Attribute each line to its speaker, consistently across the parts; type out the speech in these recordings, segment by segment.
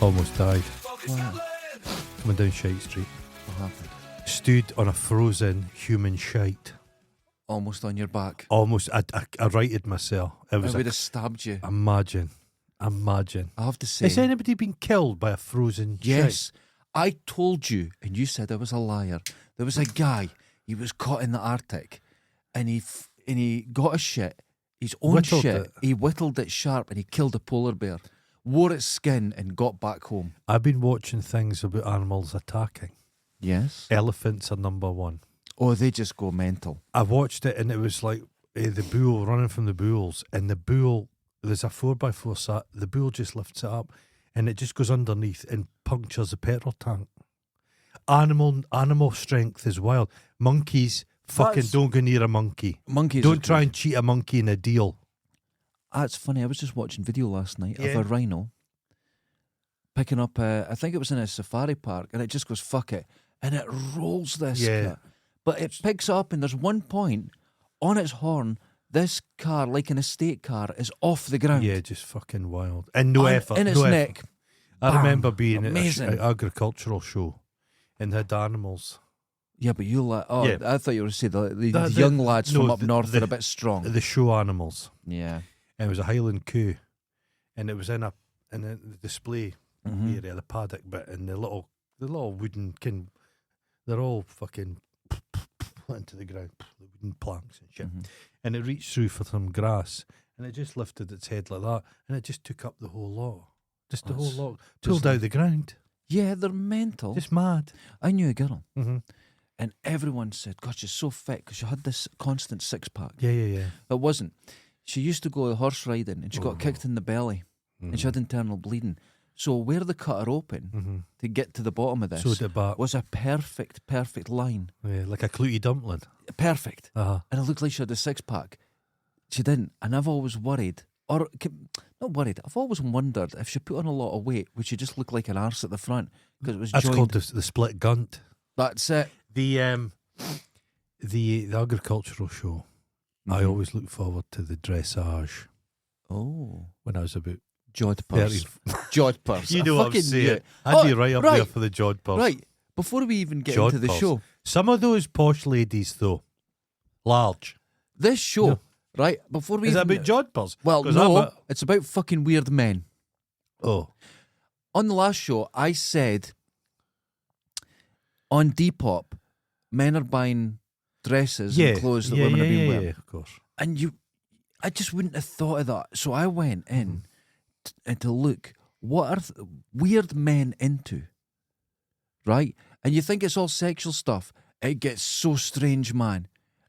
Speaker 1: Almost died.
Speaker 2: Wow.
Speaker 1: Coming down Shite Street.
Speaker 2: What happened?
Speaker 1: Stood on a frozen human shite.
Speaker 2: Almost on your back.
Speaker 1: Almost. I righted myself. It was
Speaker 2: I would have stabbed you.
Speaker 1: Imagine.
Speaker 2: I have to say.
Speaker 1: Has anybody been killed by a frozen
Speaker 2: yes.
Speaker 1: shite?
Speaker 2: I told you, and you said I was a liar. There was a guy, he was caught in the Arctic, and he got a shit, his own
Speaker 1: Whittled
Speaker 2: shit.
Speaker 1: it.
Speaker 2: He whittled it sharp, and he killed a polar bear, wore its skin, and got back home.
Speaker 1: I've been watching things about animals attacking.
Speaker 2: Yes.
Speaker 1: Elephants are number one.
Speaker 2: Oh, they just go mental.
Speaker 1: I watched it and it was like the bull running from the bulls, and the bull, there's a 4x4 sat, the bull just lifts it up and it just goes underneath and punctures the petrol tank. Animal strength is wild. Monkeys, fucking don't go near a monkey.
Speaker 2: Monkeys.
Speaker 1: Don't try and cheat a monkey in a deal.
Speaker 2: That's funny. I was just watching video last night
Speaker 1: Yeah.
Speaker 2: of a rhino picking up, I think it was in a safari park, and it just goes, fuck it. And it rolls this car. But it picks up, and there's one point on its horn, this car, like an estate car, is off the ground.
Speaker 1: Yeah, just fucking wild. And no effort.
Speaker 2: In its
Speaker 1: no
Speaker 2: neck.
Speaker 1: effort. I remember being at
Speaker 2: Amazing.
Speaker 1: an agricultural show and they had animals.
Speaker 2: Yeah, but you
Speaker 1: Yeah.
Speaker 2: I thought you were going to say the young lads from up north are a bit strong.
Speaker 1: The show animals.
Speaker 2: Yeah.
Speaker 1: And it was a Highland coo. And it was in the display
Speaker 2: Mm-hmm.
Speaker 1: area, the paddock bit, and the little wooden they're all fucking into the ground, the wooden planks and shit.
Speaker 2: Mm-hmm.
Speaker 1: And it reached through for some grass, and it just lifted its head like that, and it just took up the whole lot. Just the whole lot. Pulled out the ground.
Speaker 2: Yeah, they're mental.
Speaker 1: Just mad.
Speaker 2: I knew a girl,
Speaker 1: Mm-hmm.
Speaker 2: and everyone said, God, she's so fit because she had this constant six-pack.
Speaker 1: Yeah.
Speaker 2: It wasn't. She used to go horse riding, and she got kicked in the belly, and she had internal bleeding. So where they cut her open to get to the bottom of this
Speaker 1: So did Bat.
Speaker 2: was a perfect line.
Speaker 1: Yeah, like a clooty dumpling.
Speaker 2: Perfect.
Speaker 1: Uh-huh.
Speaker 2: And it looked like she had a six-pack. She didn't. And I've always worried, or not worried, I've always wondered if she put on a lot of weight, would she just look like an arse at the front? Because it was
Speaker 1: That's
Speaker 2: joined.
Speaker 1: called the split gunt.
Speaker 2: That's it.
Speaker 1: The agricultural show. I always look forward to the dressage
Speaker 2: Oh.
Speaker 1: when I was about
Speaker 2: Jod purse.
Speaker 1: 30.
Speaker 2: Jod purse.
Speaker 1: You
Speaker 2: I
Speaker 1: know what I'm
Speaker 2: fucking knew
Speaker 1: saying.
Speaker 2: it.
Speaker 1: I'd be right up
Speaker 2: right.
Speaker 1: there for the jod purse.
Speaker 2: Right. Before we even get
Speaker 1: Jod
Speaker 2: into the
Speaker 1: purse.
Speaker 2: show,
Speaker 1: Some of those posh ladies, though, large.
Speaker 2: this show,
Speaker 1: No.
Speaker 2: right, before we
Speaker 1: Is it
Speaker 2: even...
Speaker 1: about jod purse?
Speaker 2: Well,
Speaker 1: 'Cause
Speaker 2: no, it's about fucking weird men.
Speaker 1: Oh.
Speaker 2: On the last show, I said on Depop, men are buying dresses and clothes that women have been wearing.
Speaker 1: Yeah, of course.
Speaker 2: And I just wouldn't have thought of that. So I went in to look, what are weird men into? Right? And you think it's all sexual stuff. It gets so strange, man.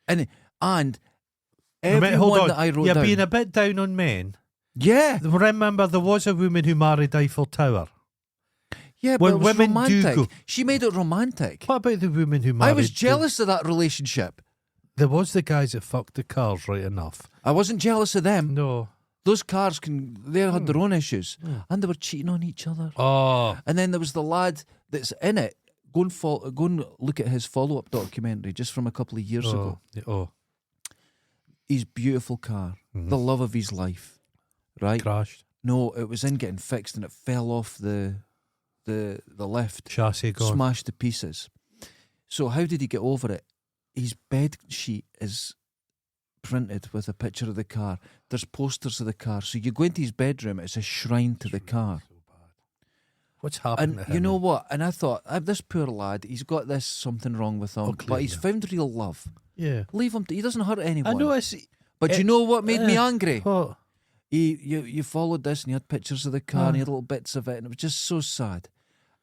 Speaker 2: And everyone that I wrote
Speaker 1: You're
Speaker 2: down.
Speaker 1: being a bit down on men.
Speaker 2: Yeah.
Speaker 1: Remember, there was a woman who married Eiffel Tower.
Speaker 2: Yeah, but
Speaker 1: When
Speaker 2: it was
Speaker 1: women do
Speaker 2: romantic.
Speaker 1: go-
Speaker 2: She made it romantic.
Speaker 1: What about the woman who married...
Speaker 2: I was jealous of that relationship.
Speaker 1: There was the guys that fucked the cars, right enough.
Speaker 2: I wasn't jealous of them.
Speaker 1: No.
Speaker 2: Those cars they had their own issues. And they were cheating on each other.
Speaker 1: Oh.
Speaker 2: And then there was the lad that's in it. Go and look at his follow-up documentary just from a couple of years ago.
Speaker 1: Oh.
Speaker 2: His beautiful car, the love of his life, right?
Speaker 1: Crashed.
Speaker 2: No, it was in getting fixed and it fell off the lift,
Speaker 1: Chassis gone.
Speaker 2: smashed to pieces. So how did he get over it? His bed sheet is printed with a picture of the car. There's posters of the car. So you go into his bedroom, it's a shrine to the car.
Speaker 1: What's happened to
Speaker 2: And
Speaker 1: him?
Speaker 2: you know what? And I thought, this poor lad, he's got something wrong with him, but he's found real love.
Speaker 1: Yeah.
Speaker 2: Leave him. He doesn't hurt anyone.
Speaker 1: I know
Speaker 2: But you know what made me angry?
Speaker 1: What?
Speaker 2: You followed this and you had pictures of the car and you had little bits of it, and it was just so sad.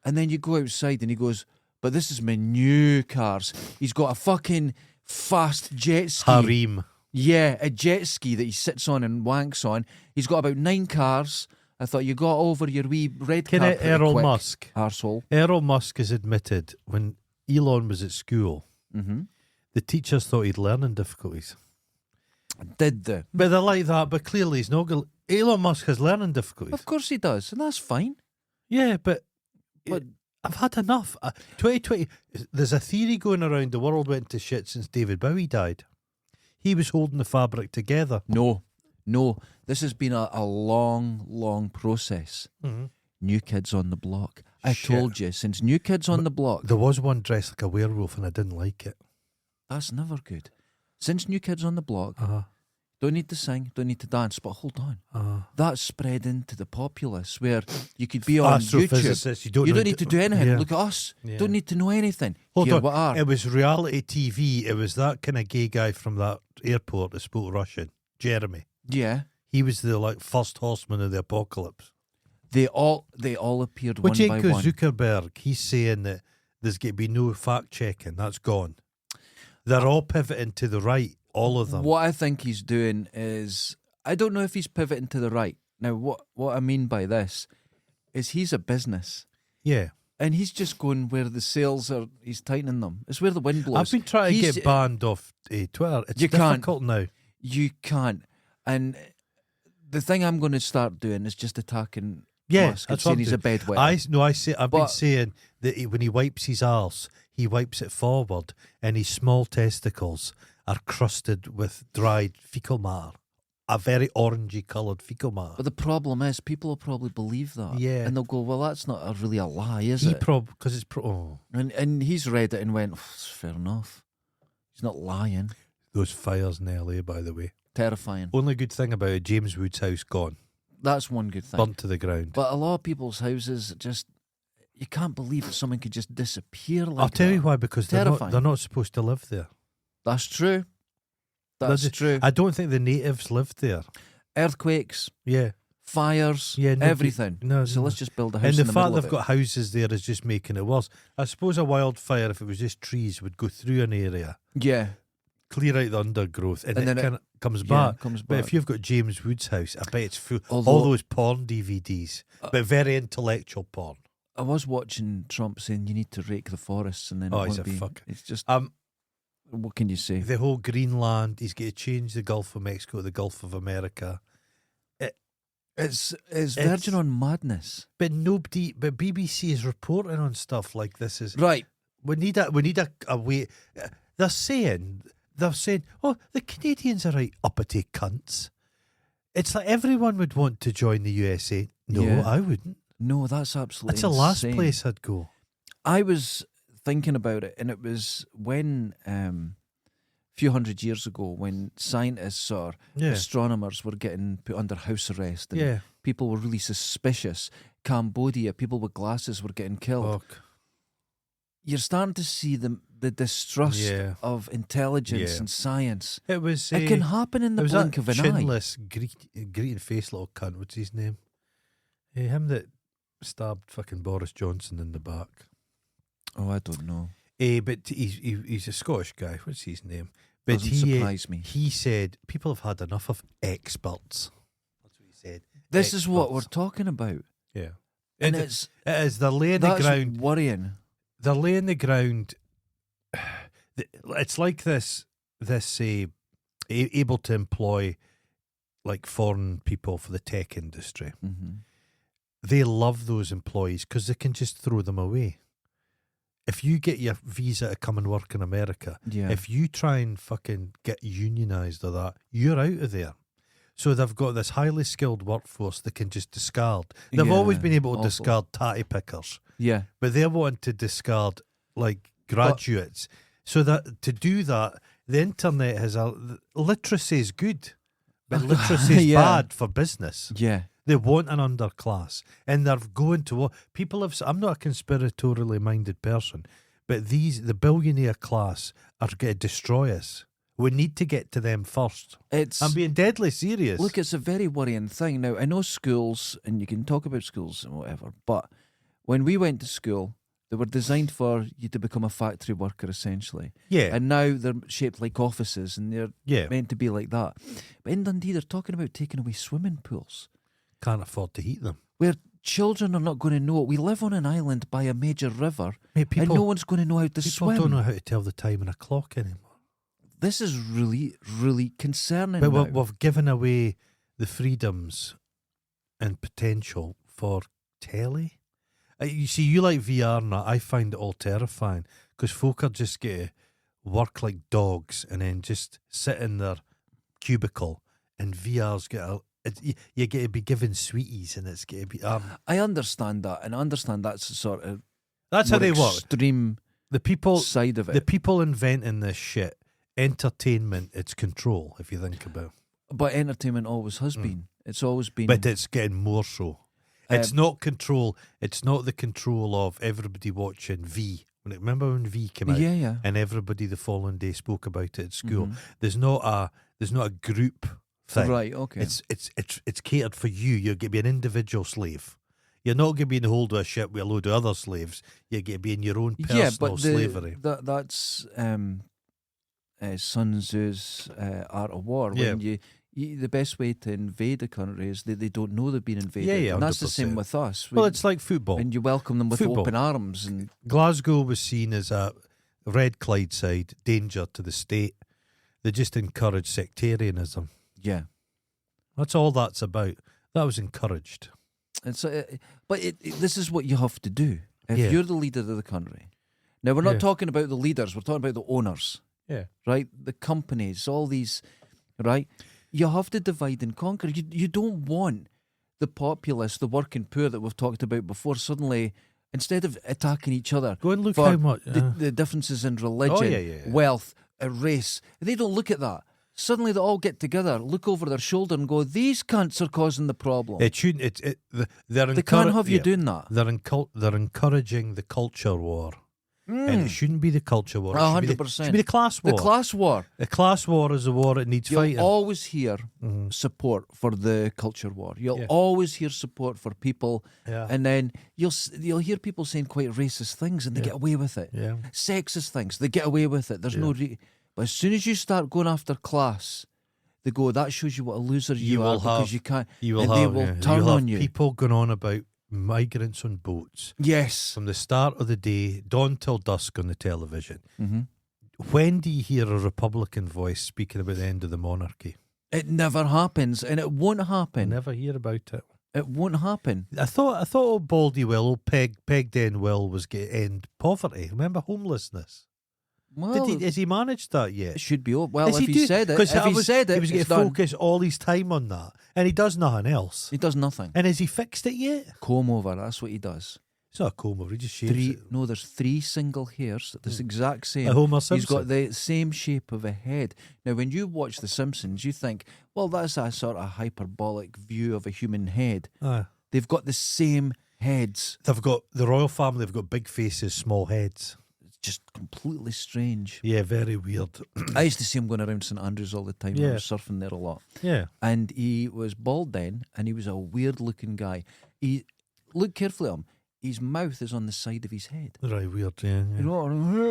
Speaker 2: And then you go outside and he goes, but this is my new cars. He's got a fucking fast jet ski.
Speaker 1: Harem.
Speaker 2: Yeah, a jet ski that he sits on and wanks on. He's got about 9 cars. I thought you got over your wee red car pretty
Speaker 1: Errol
Speaker 2: quick,
Speaker 1: Musk.
Speaker 2: arsehole.
Speaker 1: Errol Musk has admitted when Elon was at school, the teachers thought he'd learning difficulties.
Speaker 2: Did they?
Speaker 1: But they're like that, but clearly he's not going. Elon Musk has learning difficulties.
Speaker 2: Of course he does, and that's fine.
Speaker 1: Yeah, but
Speaker 2: But
Speaker 1: I've had enough. 2020, there's a theory going around the world went to shit since David Bowie died. He was holding the fabric together.
Speaker 2: no, this has been a long process. New Kids on the Block. I
Speaker 1: Shit.
Speaker 2: told you, since New Kids on the Block,
Speaker 1: There was one dressed like a werewolf and I didn't like it.
Speaker 2: that's never good. Since New Kids on the Block, don't need to sing, don't need to dance, but hold on. That's spread into the populace where you could be on YouTube.
Speaker 1: Astrophysicists, you don't
Speaker 2: need to do anything.
Speaker 1: Yeah.
Speaker 2: Look at us.
Speaker 1: Yeah.
Speaker 2: Don't need to know anything.
Speaker 1: Hold
Speaker 2: Here
Speaker 1: on.
Speaker 2: we are.
Speaker 1: It was reality TV. It was that kind of gay guy from that airport that spoke Russian, Jeremy.
Speaker 2: Yeah.
Speaker 1: He was the first horseman of the apocalypse.
Speaker 2: They all appeared
Speaker 1: What do
Speaker 2: one
Speaker 1: you
Speaker 2: by
Speaker 1: think
Speaker 2: one.
Speaker 1: of Zuckerberg? He's saying that there's going to be no fact checking. That's gone. They're all pivoting to the right, all of them.
Speaker 2: What I think he's doing is, I don't know if he's pivoting to the right. Now, what I mean by this is he's a business.
Speaker 1: Yeah.
Speaker 2: And he's just going where the sales are, he's tightening them. It's where the wind blows.
Speaker 1: I've been trying to get banned off Twitter. It's
Speaker 2: You can't.
Speaker 1: difficult now.
Speaker 2: You can't. And the thing I'm going to start doing is just attacking
Speaker 1: Yeah,
Speaker 2: Musk and
Speaker 1: that's what
Speaker 2: saying
Speaker 1: I'm
Speaker 2: he's a
Speaker 1: doing.
Speaker 2: bedwetter.
Speaker 1: I've been saying that when he wipes his arse, he wipes it forward, and his small testicles are crusted with dried fecal matter, a very orangey coloured fecal matter.
Speaker 2: But the problem is, people will probably believe that.
Speaker 1: Yeah.
Speaker 2: And they'll go, well, that's not really a lie, is
Speaker 1: He
Speaker 2: it?
Speaker 1: because it's
Speaker 2: And he's read it and went, it's fair enough. He's not lying.
Speaker 1: those fires in LA, by the way.
Speaker 2: Terrifying.
Speaker 1: Only good thing about it, James Wood's house gone,
Speaker 2: That's one good thing.
Speaker 1: burnt to the ground.
Speaker 2: But a lot of people's houses just, you can't believe that someone could just disappear like
Speaker 1: I'll tell
Speaker 2: that.
Speaker 1: you why, because
Speaker 2: Terrifying.
Speaker 1: they're not supposed to live there.
Speaker 2: That's true. That's true.
Speaker 1: I don't think the natives lived there.
Speaker 2: Earthquakes,
Speaker 1: Yeah.
Speaker 2: fires,
Speaker 1: Yeah,
Speaker 2: everything.
Speaker 1: no,
Speaker 2: So
Speaker 1: no.
Speaker 2: let's just build a house
Speaker 1: And
Speaker 2: in
Speaker 1: the
Speaker 2: the
Speaker 1: fact
Speaker 2: middle of
Speaker 1: they've
Speaker 2: it.
Speaker 1: got houses there is just making it worse. I suppose a wildfire, if it was just trees, would go through an area,
Speaker 2: Yeah.
Speaker 1: clear out the undergrowth, and
Speaker 2: then
Speaker 1: it
Speaker 2: it-
Speaker 1: kind of comes
Speaker 2: Yeah,
Speaker 1: back.
Speaker 2: comes
Speaker 1: But
Speaker 2: back.
Speaker 1: if you've got James Wood's house, I bet it's full. All
Speaker 2: Although-
Speaker 1: those porn DVDs, but very intellectual porn.
Speaker 2: I was watching Trump saying you need to rake the forests and then
Speaker 1: Oh,
Speaker 2: it
Speaker 1: he's
Speaker 2: won't
Speaker 1: a
Speaker 2: be.
Speaker 1: fuck.
Speaker 2: It's just,
Speaker 1: Um,
Speaker 2: what can you say?
Speaker 1: the whole Greenland, he's going to change the Gulf of Mexico to the Gulf of America.
Speaker 2: It's verging on madness.
Speaker 1: But BBC is reporting on stuff like this.
Speaker 2: Right.
Speaker 1: We need a way. They're saying, oh, the Canadians are right uppity cunts. It's like everyone would want to join the USA. No,
Speaker 2: Yeah.
Speaker 1: I wouldn't.
Speaker 2: No, that's absolutely
Speaker 1: That's the last
Speaker 2: insane.
Speaker 1: place I'd go.
Speaker 2: I was thinking about it, and it was when a few hundred years ago when scientists or
Speaker 1: Yeah.
Speaker 2: astronomers were getting put under house arrest and
Speaker 1: Yeah.
Speaker 2: people were really suspicious. Cambodia, people with glasses were getting killed.
Speaker 1: Fuck.
Speaker 2: You're starting to see the distrust
Speaker 1: Yeah.
Speaker 2: of intelligence
Speaker 1: Yeah.
Speaker 2: and science.
Speaker 1: It was.
Speaker 2: It can happen in the
Speaker 1: it was
Speaker 2: blink
Speaker 1: that
Speaker 2: of an eye.
Speaker 1: chinless, greeting face little cunt. What's his name? Him that stabbed fucking Boris Johnson in the back.
Speaker 2: Oh, I don't know.
Speaker 1: But he's a Scottish guy. What's his name? But
Speaker 2: Doesn't
Speaker 1: he
Speaker 2: surprise me.
Speaker 1: He said people have had enough of experts. That's what he said.
Speaker 2: This is what we're
Speaker 1: Experts.
Speaker 2: talking about.
Speaker 1: Yeah,
Speaker 2: And
Speaker 1: it
Speaker 2: it's
Speaker 1: is. They're laying the
Speaker 2: that's
Speaker 1: ground.
Speaker 2: worrying.
Speaker 1: They're laying the ground. It's like this able to employ like foreign people for the tech industry.
Speaker 2: Mm-hmm.
Speaker 1: They love those employees because they can just throw them away. If you get your visa to come and work in America,
Speaker 2: Yeah.
Speaker 1: if you try and fucking get unionised or that, you're out of there. So they've got this highly skilled workforce they can just discard. They've
Speaker 2: Yeah,
Speaker 1: always been able to
Speaker 2: awful.
Speaker 1: discard tatty pickers,
Speaker 2: Yeah.
Speaker 1: but they're wanting to discard like graduates. So that to do that, the internet has literacy is good, but literacy is
Speaker 2: Yeah.
Speaker 1: bad for business.
Speaker 2: Yeah.
Speaker 1: They want an underclass, and they're going to war. People have. I'm not a conspiratorially minded person, but the billionaire class are going to destroy us. We need to get to them first. I'm being deadly serious.
Speaker 2: Look, it's a very worrying thing. Now, I know schools, and you can talk about schools and whatever, but when we went to school, they were designed for you to become a factory worker, essentially.
Speaker 1: yeah,
Speaker 2: And now they're shaped like offices, and they're
Speaker 1: yeah.
Speaker 2: meant to be like that. But in Dundee, they're talking about taking away swimming pools,
Speaker 1: Can't afford to heat them.
Speaker 2: where children are not going to know. We live on an island by a major river,
Speaker 1: Mate, people
Speaker 2: and no one's going to know how to
Speaker 1: people
Speaker 2: swim.
Speaker 1: don't know how to tell the time in a clock anymore.
Speaker 2: This is really, really concerning.
Speaker 1: But
Speaker 2: now.
Speaker 1: we've given away the freedoms and potential for telly. You see, you like VR and that. I find it all terrifying because folk are just going to work like dogs and then just sit in their cubicle, and VR's get you get to be given sweeties, and it's going to be.
Speaker 2: I understand that, and I understand that's the sort of
Speaker 1: That's how
Speaker 2: more
Speaker 1: they work.
Speaker 2: extreme
Speaker 1: The people
Speaker 2: side of it.
Speaker 1: The people inventing this shit, entertainment, it's control. If you think about it.
Speaker 2: But entertainment always has been. It's always been.
Speaker 1: But it's getting more so. It's not control. It's not the control of everybody watching V. Remember when V came out?
Speaker 2: Yeah.
Speaker 1: And everybody the following day spoke about it at school.
Speaker 2: Mhm.
Speaker 1: There's not a group thing.
Speaker 2: Right, okay.
Speaker 1: It's catered for you. You're going to be an individual slave. You're not going to be in the hold of a ship with a load of other slaves. You're going to be in your own personal slavery.
Speaker 2: That's Sun Tzu's Art of War.
Speaker 1: Yeah.
Speaker 2: When the best way to invade a country is that they don't know they've been invaded.
Speaker 1: Yeah,
Speaker 2: and that's the
Speaker 1: 100%.
Speaker 2: same with us.
Speaker 1: Well, it's like football.
Speaker 2: And you welcome them with
Speaker 1: Football.
Speaker 2: open arms. And
Speaker 1: Glasgow was seen as a red Clydeside danger to the state. They just encouraged sectarianism.
Speaker 2: yeah.
Speaker 1: That's all that's about. That was encouraged.
Speaker 2: And so, but this is what you have to do. If
Speaker 1: Yeah.
Speaker 2: you're the leader of the country. Now, we're not
Speaker 1: Yeah.
Speaker 2: talking about the leaders. We're talking about the owners.
Speaker 1: Yeah.
Speaker 2: Right? The companies, all these, right? You have to divide and conquer. You don't want the populace, the working poor that we've talked about before, suddenly, instead of attacking each other,
Speaker 1: Go and look
Speaker 2: for
Speaker 1: how much.
Speaker 2: the differences in religion,
Speaker 1: yeah.
Speaker 2: wealth, race, they don't look at that. Suddenly they all get together, look over their shoulder and go, these cunts are causing the problem.
Speaker 1: It shouldn't.
Speaker 2: They can't have you doing that.
Speaker 1: They're encouraging the culture war, and it shouldn't be the culture war. It should be the-
Speaker 2: 100%.
Speaker 1: should be the class war.
Speaker 2: The class war.
Speaker 1: The class war is a war that needs
Speaker 2: You'll
Speaker 1: fighting.
Speaker 2: always hear
Speaker 1: Mhm.
Speaker 2: support for the culture war. You'll
Speaker 1: Yeah.
Speaker 2: always hear support for people,
Speaker 1: Yeah.
Speaker 2: and then you'll hear people saying quite racist things, and they get away with it.
Speaker 1: Yeah.
Speaker 2: Sexist things, they get away with it. There's no. But as soon as you start going after class, they go, that shows you what a loser you are
Speaker 1: will
Speaker 2: because
Speaker 1: have-
Speaker 2: you can't.
Speaker 1: You will
Speaker 2: and
Speaker 1: have,
Speaker 2: they will
Speaker 1: yeah.
Speaker 2: turn
Speaker 1: You'll have
Speaker 2: on you.
Speaker 1: people going on about migrants on boats
Speaker 2: Yes.
Speaker 1: from the start of the day, dawn till dusk on the television.
Speaker 2: hmm
Speaker 1: When do you hear a Republican voice speaking about the end of the monarchy?
Speaker 2: It never happens, and it won't
Speaker 1: I
Speaker 2: happen.
Speaker 1: never hear about it.
Speaker 2: It won't happen.
Speaker 1: I thought old Baldy Will, old Peg Den Will was going to end poverty. Remember homelessness?
Speaker 2: Well,
Speaker 1: Has he managed that yet?
Speaker 2: it should be over. Well,
Speaker 1: Is
Speaker 2: if he said it,
Speaker 1: Because
Speaker 2: if he said it,
Speaker 1: he was going
Speaker 2: it's
Speaker 1: to
Speaker 2: done.
Speaker 1: focus all his time on that, and he does nothing else.
Speaker 2: He does nothing.
Speaker 1: And has he fixed it yet?
Speaker 2: Comb over. That's what he does.
Speaker 1: It's not a comb over. He just shaves it.
Speaker 2: There's 3 single hairs, this exact same.
Speaker 1: A Homer
Speaker 2: He's
Speaker 1: Simpson.
Speaker 2: got the same shape of a head. Now, when you watch The Simpsons, you think, well, that's a sort of hyperbolic view of a human head.
Speaker 1: Aye.
Speaker 2: They've got the same heads.
Speaker 1: They've got the royal family. They've got big faces, small heads.
Speaker 2: It's just completely strange.
Speaker 1: Yeah, very weird.
Speaker 2: I used to see him going around St Andrews all the time. I
Speaker 1: Yeah.
Speaker 2: was surfing there a lot.
Speaker 1: Yeah.
Speaker 2: And he was bald then, and he was a weird-looking guy. Look carefully at him. His mouth is on the side of his head.
Speaker 1: Right, weird. Yeah.
Speaker 2: You know,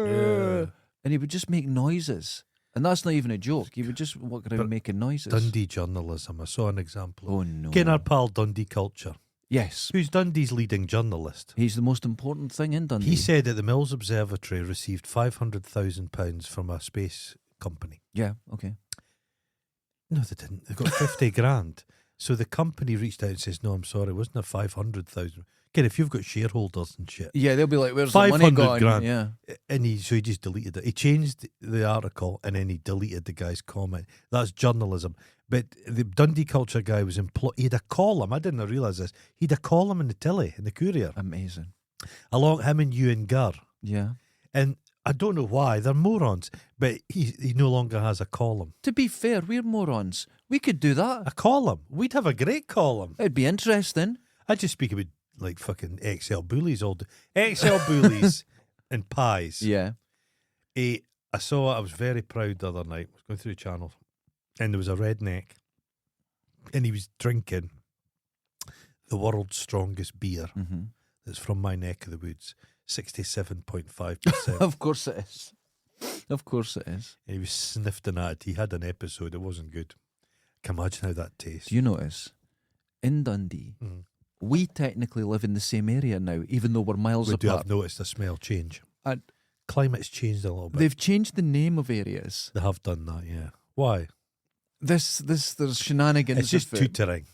Speaker 1: Yeah.
Speaker 2: and he would just make noises. And that's not even a joke. He would just walk around
Speaker 1: But
Speaker 2: making noises.
Speaker 1: Dundee journalism. I saw an example.
Speaker 2: Oh, no.
Speaker 1: Getting our pal Dundee Culture.
Speaker 2: Yes.
Speaker 1: Who's Dundee's leading journalist?
Speaker 2: He's the most important thing in Dundee.
Speaker 1: He said that the Mills Observatory received £500,000 from a space company.
Speaker 2: Yeah, okay.
Speaker 1: No, they didn't. They got 50 grand. So the company reached out and says, "No, I'm sorry, it wasn't a 500,000." Again, if you've got shareholders and shit,
Speaker 2: Yeah, they'll be like, where's the money
Speaker 1: 500
Speaker 2: gone?
Speaker 1: grand.
Speaker 2: Yeah.
Speaker 1: and he just deleted it. He changed the article and then he deleted the guy's comment. That's journalism. But the Dundee Culture guy was employed. He had a column. I didn't realise this. He had a column in the Tilly, in the Courier,
Speaker 2: Amazing.
Speaker 1: along him and Ewan Gurr.
Speaker 2: Yeah.
Speaker 1: And I don't know why. They're morons. But he no longer has a column.
Speaker 2: To be fair, we're morons. We could do that.
Speaker 1: A column? We'd have a great column.
Speaker 2: It'd be interesting.
Speaker 1: I just speak about like fucking XL bullies all day. XL bullies and pies.
Speaker 2: Yeah.
Speaker 1: I saw it. I was very proud the other night. I was going through the channels and there was a redneck and he was drinking the world's strongest beer
Speaker 2: Mm-hmm.
Speaker 1: that's from my neck of the woods, 67.5%.
Speaker 2: Of course it is. Of course it is.
Speaker 1: And he was sniffing at it. He had an episode. It wasn't good. Can you imagine how that tastes?
Speaker 2: Do you notice? In Dundee,
Speaker 1: Mm.
Speaker 2: we technically live in the same area now, even though we're miles
Speaker 1: We do
Speaker 2: apart.
Speaker 1: have noticed a smell change.
Speaker 2: And
Speaker 1: Climate's changed a little bit.
Speaker 2: they've changed the name of areas.
Speaker 1: They have done that, yeah. Why?
Speaker 2: There's shenanigans.
Speaker 1: It's just
Speaker 2: of it.
Speaker 1: tutoring.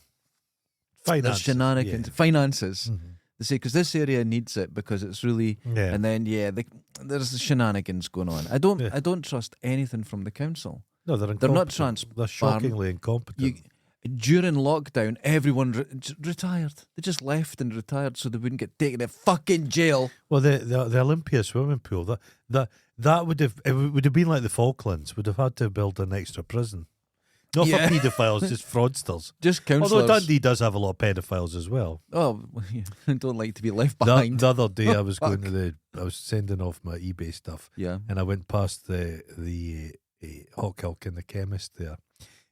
Speaker 2: There's
Speaker 1: Finance.
Speaker 2: shenanigans, finances.
Speaker 1: Mhm.
Speaker 2: They say because this area needs it because it's really,
Speaker 1: Yeah.
Speaker 2: and then there's the shenanigans going on. I don't
Speaker 1: Yeah.
Speaker 2: I don't trust anything from the council.
Speaker 1: No, they're
Speaker 2: They're not
Speaker 1: incompetent. They're
Speaker 2: transparent.
Speaker 1: shockingly incompetent.
Speaker 2: during lockdown, everyone retired. They just left and retired so they wouldn't get taken to fucking jail.
Speaker 1: Well, the Olympia swimming pool, that would have been like the Falklands. Would have had to build an extra prison. Not for paedophiles, just fraudsters.
Speaker 2: Just counsellors.
Speaker 1: Although Dundee does have a lot of pedophiles as well.
Speaker 2: Oh, I don't like to be left behind.
Speaker 1: The other day I was going to I was sending off my eBay stuff.
Speaker 2: Yeah.
Speaker 1: And I went past the Hawk Hilk in the chemist there.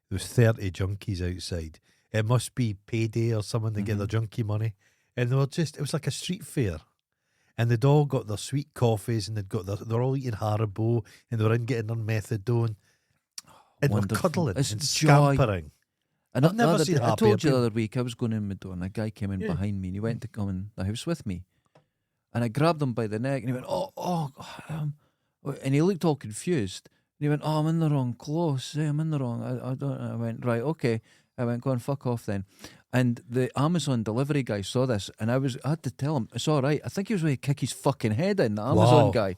Speaker 1: There was 30 junkies outside. It must be payday or something to get their junkie money. And they were it was like a street fair. And they'd all got their sweet coffees and they're all eating Haribo and they were in getting their methadone. And
Speaker 2: Wonderful.
Speaker 1: we're cuddling
Speaker 2: It's
Speaker 1: and
Speaker 2: joy.
Speaker 1: scampering.
Speaker 2: And
Speaker 1: I've never seen
Speaker 2: I
Speaker 1: happier
Speaker 2: told you the
Speaker 1: people.
Speaker 2: other week I was going in my door and a guy came in behind me and he went to come in the house with me. And I grabbed him by the neck and he went, and he looked all confused. And he went, I'm in the wrong clothes. I'm in the wrong. I don't. I went, right, okay. I went, go and fuck off then. And the Amazon delivery guy saw this and I had to tell him, it's all right. I think he was ready to kick his fucking head in, the Amazon guy.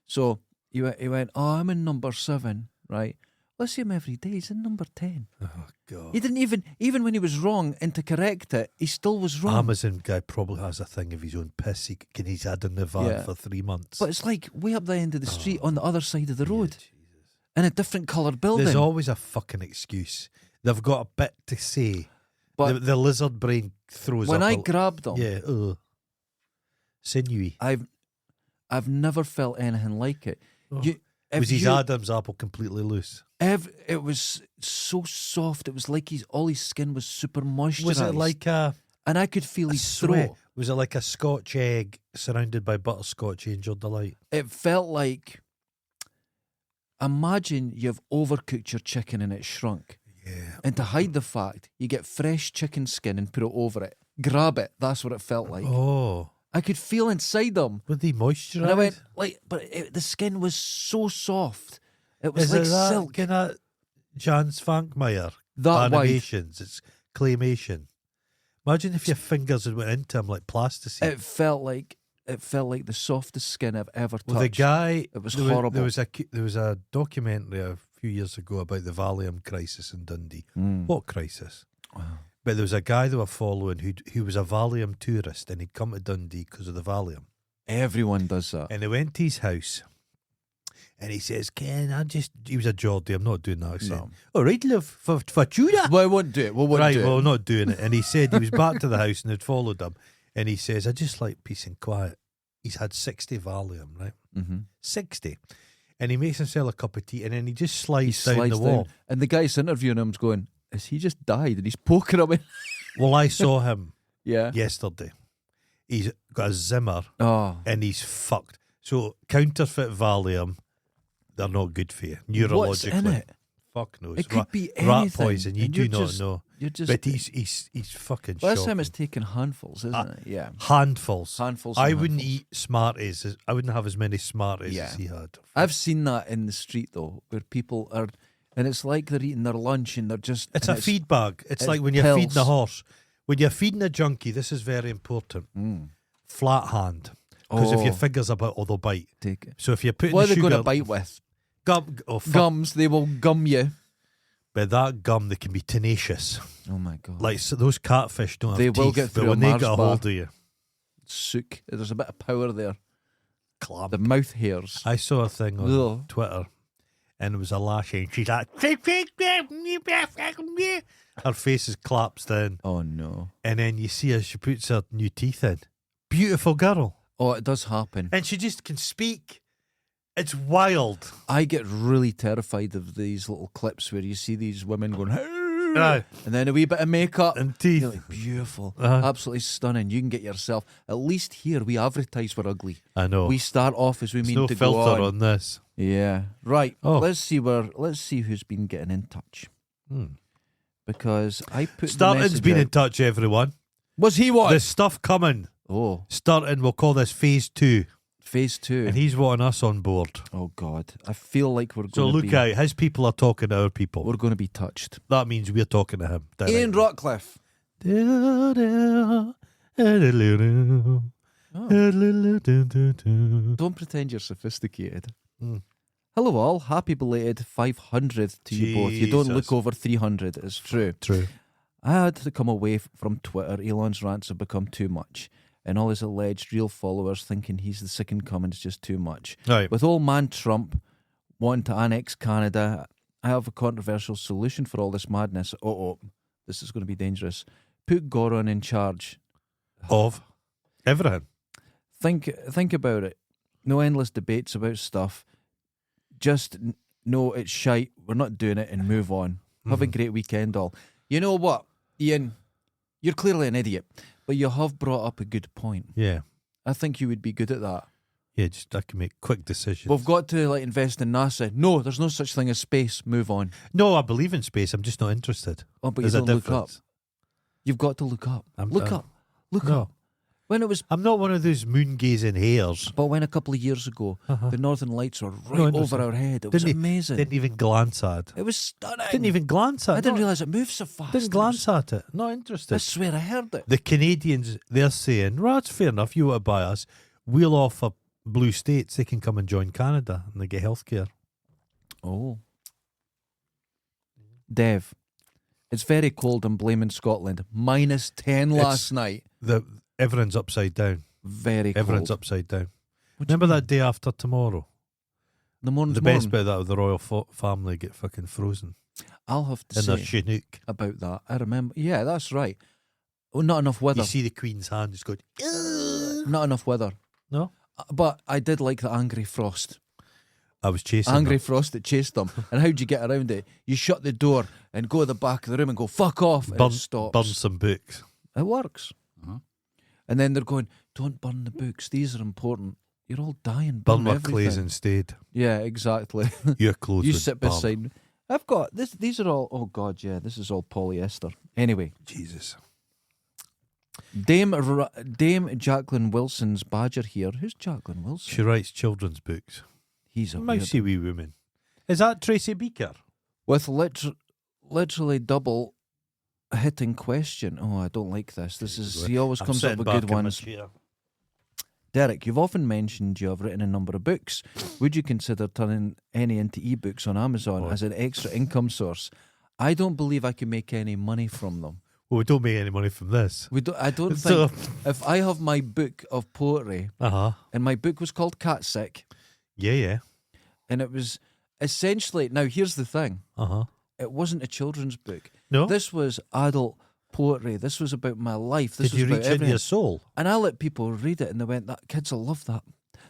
Speaker 2: So he went, I'm in number 7, right? I see him every day. He's in number 10.
Speaker 1: Oh, God.
Speaker 2: He didn't even when he was wrong and to correct it, he still was wrong.
Speaker 1: Amazon guy probably has a thing of his own piss. He's had in the van for 3 months.
Speaker 2: But it's like way up the end of the street on the other side of the road in a different coloured building.
Speaker 1: There's always a fucking excuse. They've got a bit to say.
Speaker 2: But
Speaker 1: the lizard brain throws
Speaker 2: when
Speaker 1: up.
Speaker 2: I grabbed him,
Speaker 1: sinewy.
Speaker 2: I've never felt anything like it.
Speaker 1: Oh. Was his Adam's apple completely loose?
Speaker 2: It was so soft. It was like all his skin was super moisturised.
Speaker 1: Was it like
Speaker 2: and I could feel his
Speaker 1: sweat?
Speaker 2: throat.
Speaker 1: Was it like a Scotch egg surrounded by butterscotch angel delight?
Speaker 2: It felt like, imagine you've overcooked your chicken and it shrunk.
Speaker 1: Yeah.
Speaker 2: And to hide the fact, you get fresh chicken skin and put it over it. Grab it. That's what it felt like.
Speaker 1: Oh.
Speaker 2: I could feel inside them.
Speaker 1: With the moisture.
Speaker 2: And I went, the skin was so soft. It was like silk.
Speaker 1: Kind of Jan Svankmajer
Speaker 2: That
Speaker 1: animations. It's claymation. Imagine if your fingers had went into him like plasticine.
Speaker 2: It felt like the softest skin I've ever touched.
Speaker 1: Well, the guy,
Speaker 2: it was horrible.
Speaker 1: There was a documentary a few years ago about the Valium crisis in Dundee. What crisis?
Speaker 2: Wow.
Speaker 1: But there was a guy they were following who was a Valium tourist and he'd come to Dundee because of the Valium.
Speaker 2: Everyone does that.
Speaker 1: And they went to his house and he says, Ken, he was a Geordie, I'm not doing that accent.
Speaker 2: No.
Speaker 1: All right, love, for tuna.
Speaker 2: Well, I won't do it.
Speaker 1: Right, well, not doing it. And he said he was back to the house and they'd followed him. And he says, I just like peace and quiet. He's had 60 Valium, right? 60. And he makes himself a cup of tea and then he just slides down the wall.
Speaker 2: And the guy's interviewing him's going, has he just died? And he's poking him in.
Speaker 1: Well, I saw him
Speaker 2: Yeah.
Speaker 1: yesterday. He's got a Zimmer
Speaker 2: Oh.
Speaker 1: and he's fucked. So counterfeit Valium, they're not good for you neurologically.
Speaker 2: What's in it?
Speaker 1: Fuck knows.
Speaker 2: It could be
Speaker 1: rat
Speaker 2: anything.
Speaker 1: poison. You
Speaker 2: And
Speaker 1: do
Speaker 2: you're
Speaker 1: not
Speaker 2: just-
Speaker 1: know.
Speaker 2: You're just.
Speaker 1: But he's fucking
Speaker 2: Well, this
Speaker 1: shocking.
Speaker 2: time it's taking handfuls, isn't it? Yeah.
Speaker 1: Handfuls.
Speaker 2: Handfuls.
Speaker 1: I
Speaker 2: and
Speaker 1: wouldn't
Speaker 2: handfuls.
Speaker 1: eat Smarties. I wouldn't have as many Smarties
Speaker 2: Yeah.
Speaker 1: as he had.
Speaker 2: I've seen that in the street though, where people are, and it's like they're eating their lunch and they're just.
Speaker 1: It's
Speaker 2: and
Speaker 1: a feed bag. It's
Speaker 2: it's
Speaker 1: like when you're
Speaker 2: pills.
Speaker 1: feeding a horse. When you're feeding a junkie, this is very important. Flat hand. Because if your fingers about, they'll bite.
Speaker 2: Take it.
Speaker 1: So if you're putting
Speaker 2: What are they
Speaker 1: sugar...
Speaker 2: going to bite with?
Speaker 1: Gum. Oh, fuck.
Speaker 2: Gums. They will gum you.
Speaker 1: But that gum, they can be tenacious.
Speaker 2: Oh my god.
Speaker 1: Like so those catfish don't have
Speaker 2: They
Speaker 1: teeth,
Speaker 2: will get
Speaker 1: but
Speaker 2: through
Speaker 1: when
Speaker 2: a
Speaker 1: they
Speaker 2: Mars
Speaker 1: get a
Speaker 2: bar.
Speaker 1: hold of you,
Speaker 2: Sook. There's a bit of power there.
Speaker 1: clamp.
Speaker 2: The mouth hairs.
Speaker 1: I saw a thing on
Speaker 2: Ugh.
Speaker 1: Twitter, and it was a lassie, and she's like, her face is collapsed in,
Speaker 2: Oh no.
Speaker 1: and then you see her, she puts her new teeth in. Beautiful girl,
Speaker 2: Oh, it does happen.
Speaker 1: and she just can speak. It's wild.
Speaker 2: I get really terrified of these little clips where you see these women going,
Speaker 1: Aye.
Speaker 2: and then a wee bit of makeup.
Speaker 1: And teeth.
Speaker 2: You're like, beautiful.
Speaker 1: Uh-huh.
Speaker 2: Absolutely stunning. You can get yourself, at least here, we advertise we're ugly.
Speaker 1: I know.
Speaker 2: We start off as we
Speaker 1: There's
Speaker 2: mean
Speaker 1: no
Speaker 2: to go
Speaker 1: filter
Speaker 2: on.
Speaker 1: on this.
Speaker 2: Yeah. Right.
Speaker 1: Oh.
Speaker 2: Let's see who's been getting in touch. Because I put the
Speaker 1: Starting's
Speaker 2: message
Speaker 1: been
Speaker 2: out.
Speaker 1: in touch, everyone.
Speaker 2: Was he what?
Speaker 1: There's stuff coming.
Speaker 2: Oh,
Speaker 1: Starting, we'll call this phase 2.
Speaker 2: phase 2.
Speaker 1: And he's wanting us on board.
Speaker 2: Oh God, I feel like we're
Speaker 1: So
Speaker 2: going
Speaker 1: look
Speaker 2: to be.
Speaker 1: out, his people are talking to our people.
Speaker 2: We're going to be touched.
Speaker 1: That means we're talking to him.
Speaker 2: Ian Rockcliffe. Don't pretend you're sophisticated. Hello all, happy belated 500 to you both. You don't
Speaker 1: Jesus.
Speaker 2: look over 300, it's true.
Speaker 1: True.
Speaker 2: I had to come away from Twitter. Elon's rants have become too much. And all his alleged real followers thinking he's the second coming is just too much.
Speaker 1: Right.
Speaker 2: With old man Trump wanting to annex Canada, I have a controversial solution for all this madness. This is going to be dangerous. Put Goron in charge.
Speaker 1: Of everything.
Speaker 2: Think about it. No endless debates about stuff. Just know it's shite. We're not doing it and move on. Have a great weekend, all. You know what, Ian? You're clearly an idiot, but you have brought up a good point.
Speaker 1: Yeah.
Speaker 2: I think you would be good at that.
Speaker 1: Yeah, just I can make quick decisions.
Speaker 2: We've got to invest in NASA. No, there's no such thing as space. Move on.
Speaker 1: No, I believe in space. I'm just not interested.
Speaker 2: Oh, but
Speaker 1: There's
Speaker 2: you
Speaker 1: a
Speaker 2: don't look up.
Speaker 1: difference.
Speaker 2: You've got to look up. Look up.
Speaker 1: No.
Speaker 2: When it was,
Speaker 1: I'm not one of those moon gazing hares.
Speaker 2: but when a couple of years ago, the Northern Lights were right
Speaker 1: interesting.
Speaker 2: over our head. It was amazing.
Speaker 1: Didn't even glance at.
Speaker 2: It was stunning.
Speaker 1: Didn't even glance at.
Speaker 2: I didn't
Speaker 1: Not-
Speaker 2: realise it moved so fast.
Speaker 1: Didn't glance at it. Not interested.
Speaker 2: I swear I heard it.
Speaker 1: The Canadians, they're saying, well, that's fair enough. You want to buy us. We'll offer blue states. They can come and join Canada and they get healthcare.
Speaker 2: Oh. Dev, it's very cold and blaming Scotland. -10 last night.
Speaker 1: Everyone's upside down.
Speaker 2: Very
Speaker 1: Everyone's
Speaker 2: cold.
Speaker 1: upside down.
Speaker 2: What do you
Speaker 1: Remember
Speaker 2: mean?
Speaker 1: that day after tomorrow?
Speaker 2: The morning's
Speaker 1: The best bit of that was the royal family get fucking frozen
Speaker 2: I'll have to
Speaker 1: in their
Speaker 2: say
Speaker 1: Chinook.
Speaker 2: about that. I remember. Yeah, that's right. Oh, not enough weather.
Speaker 1: You see the Queen's hand just going,
Speaker 2: Not enough weather.
Speaker 1: no?
Speaker 2: But I did like the angry frost.
Speaker 1: I was chasing
Speaker 2: Angry
Speaker 1: them.
Speaker 2: frost that chased them. And how'd you get around it? You shut the door and go to the back of the room and go, fuck off. And it stops.
Speaker 1: Burn some books.
Speaker 2: It works. And then they're going, don't burn the books. These are important. You're all dying.
Speaker 1: Burn my
Speaker 2: everything.
Speaker 1: clays instead.
Speaker 2: Yeah, exactly.
Speaker 1: Your clothes
Speaker 2: You
Speaker 1: would
Speaker 2: sit
Speaker 1: burn.
Speaker 2: beside me. I've got this. These are all. Oh God, yeah. This is all polyester. Anyway,
Speaker 1: Jesus.
Speaker 2: Dame Jacqueline Wilson's badger here. Who's Jacqueline Wilson?
Speaker 1: She writes children's books.
Speaker 2: He's a
Speaker 1: Mousy
Speaker 2: weirdo.
Speaker 1: wee woman. Is that Tracy Beaker?
Speaker 2: With literally double hitting question. Oh, I don't like this. This is he always
Speaker 1: I'm
Speaker 2: comes up
Speaker 1: sitting
Speaker 2: with
Speaker 1: back
Speaker 2: good
Speaker 1: in my
Speaker 2: ones.
Speaker 1: chair.
Speaker 2: Derek, you've often mentioned you have written a number of books. Would you consider turning any into ebooks on Amazon as an extra income source? I don't believe I can make any money from them.
Speaker 1: Well, we don't make any money from this.
Speaker 2: I don't
Speaker 1: So-
Speaker 2: think if I have my book of poetry,
Speaker 1: Uh-huh.
Speaker 2: and my book was called Cat Sick,
Speaker 1: Yeah.
Speaker 2: and it was essentially, now here's the thing,
Speaker 1: Uh-huh.
Speaker 2: it wasn't a children's book.
Speaker 1: No?
Speaker 2: This was adult poetry. This was about my life. This
Speaker 1: Did
Speaker 2: was
Speaker 1: you
Speaker 2: about
Speaker 1: reach into
Speaker 2: everything.
Speaker 1: your soul?
Speaker 2: And I let people read it and they went, "That kids will love that.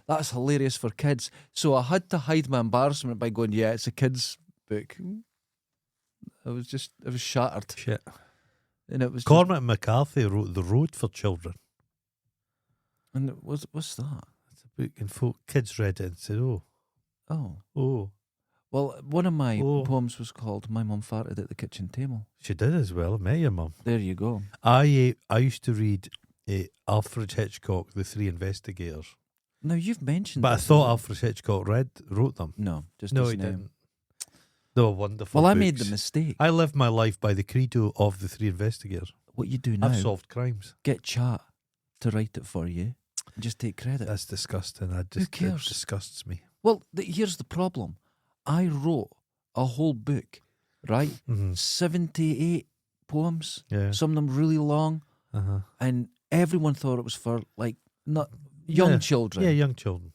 Speaker 2: That's hilarious for kids." So I had to hide my embarrassment by going, "Yeah, it's a kids' book." I was shattered.
Speaker 1: Shit.
Speaker 2: And it was
Speaker 1: Cormac McCarthy wrote The Road for Children.
Speaker 2: and it was, what's that?
Speaker 1: It's a book and kids read it and said, oh.
Speaker 2: Well, one of my
Speaker 1: Oh.
Speaker 2: poems was called "My Mum Farted at the Kitchen Table."
Speaker 1: She did as well. I met your mum.
Speaker 2: There you go.
Speaker 1: I used to read Alfred Hitchcock, The Three Investigators.
Speaker 2: Now you've mentioned
Speaker 1: But I
Speaker 2: this,
Speaker 1: thought
Speaker 2: haven't
Speaker 1: Alfred Hitchcock wrote them.
Speaker 2: you? No, just
Speaker 1: No,
Speaker 2: his
Speaker 1: he
Speaker 2: name.
Speaker 1: didn't. They were wonderful
Speaker 2: Well, I
Speaker 1: books.
Speaker 2: made the mistake.
Speaker 1: I lived my life by the credo of The Three Investigators.
Speaker 2: What you do now?
Speaker 1: I've solved crimes.
Speaker 2: Get chat to write it for you. And just take credit.
Speaker 1: That's disgusting. It
Speaker 2: cares?
Speaker 1: disgusts me.
Speaker 2: Well, here's the problem. I wrote a whole book, right?
Speaker 1: Mm-hmm.
Speaker 2: 78 poems.
Speaker 1: Yeah.
Speaker 2: Some of them really long,
Speaker 1: Uh-huh.
Speaker 2: and everyone thought it was for not young
Speaker 1: Yeah.
Speaker 2: children.
Speaker 1: Yeah, young children.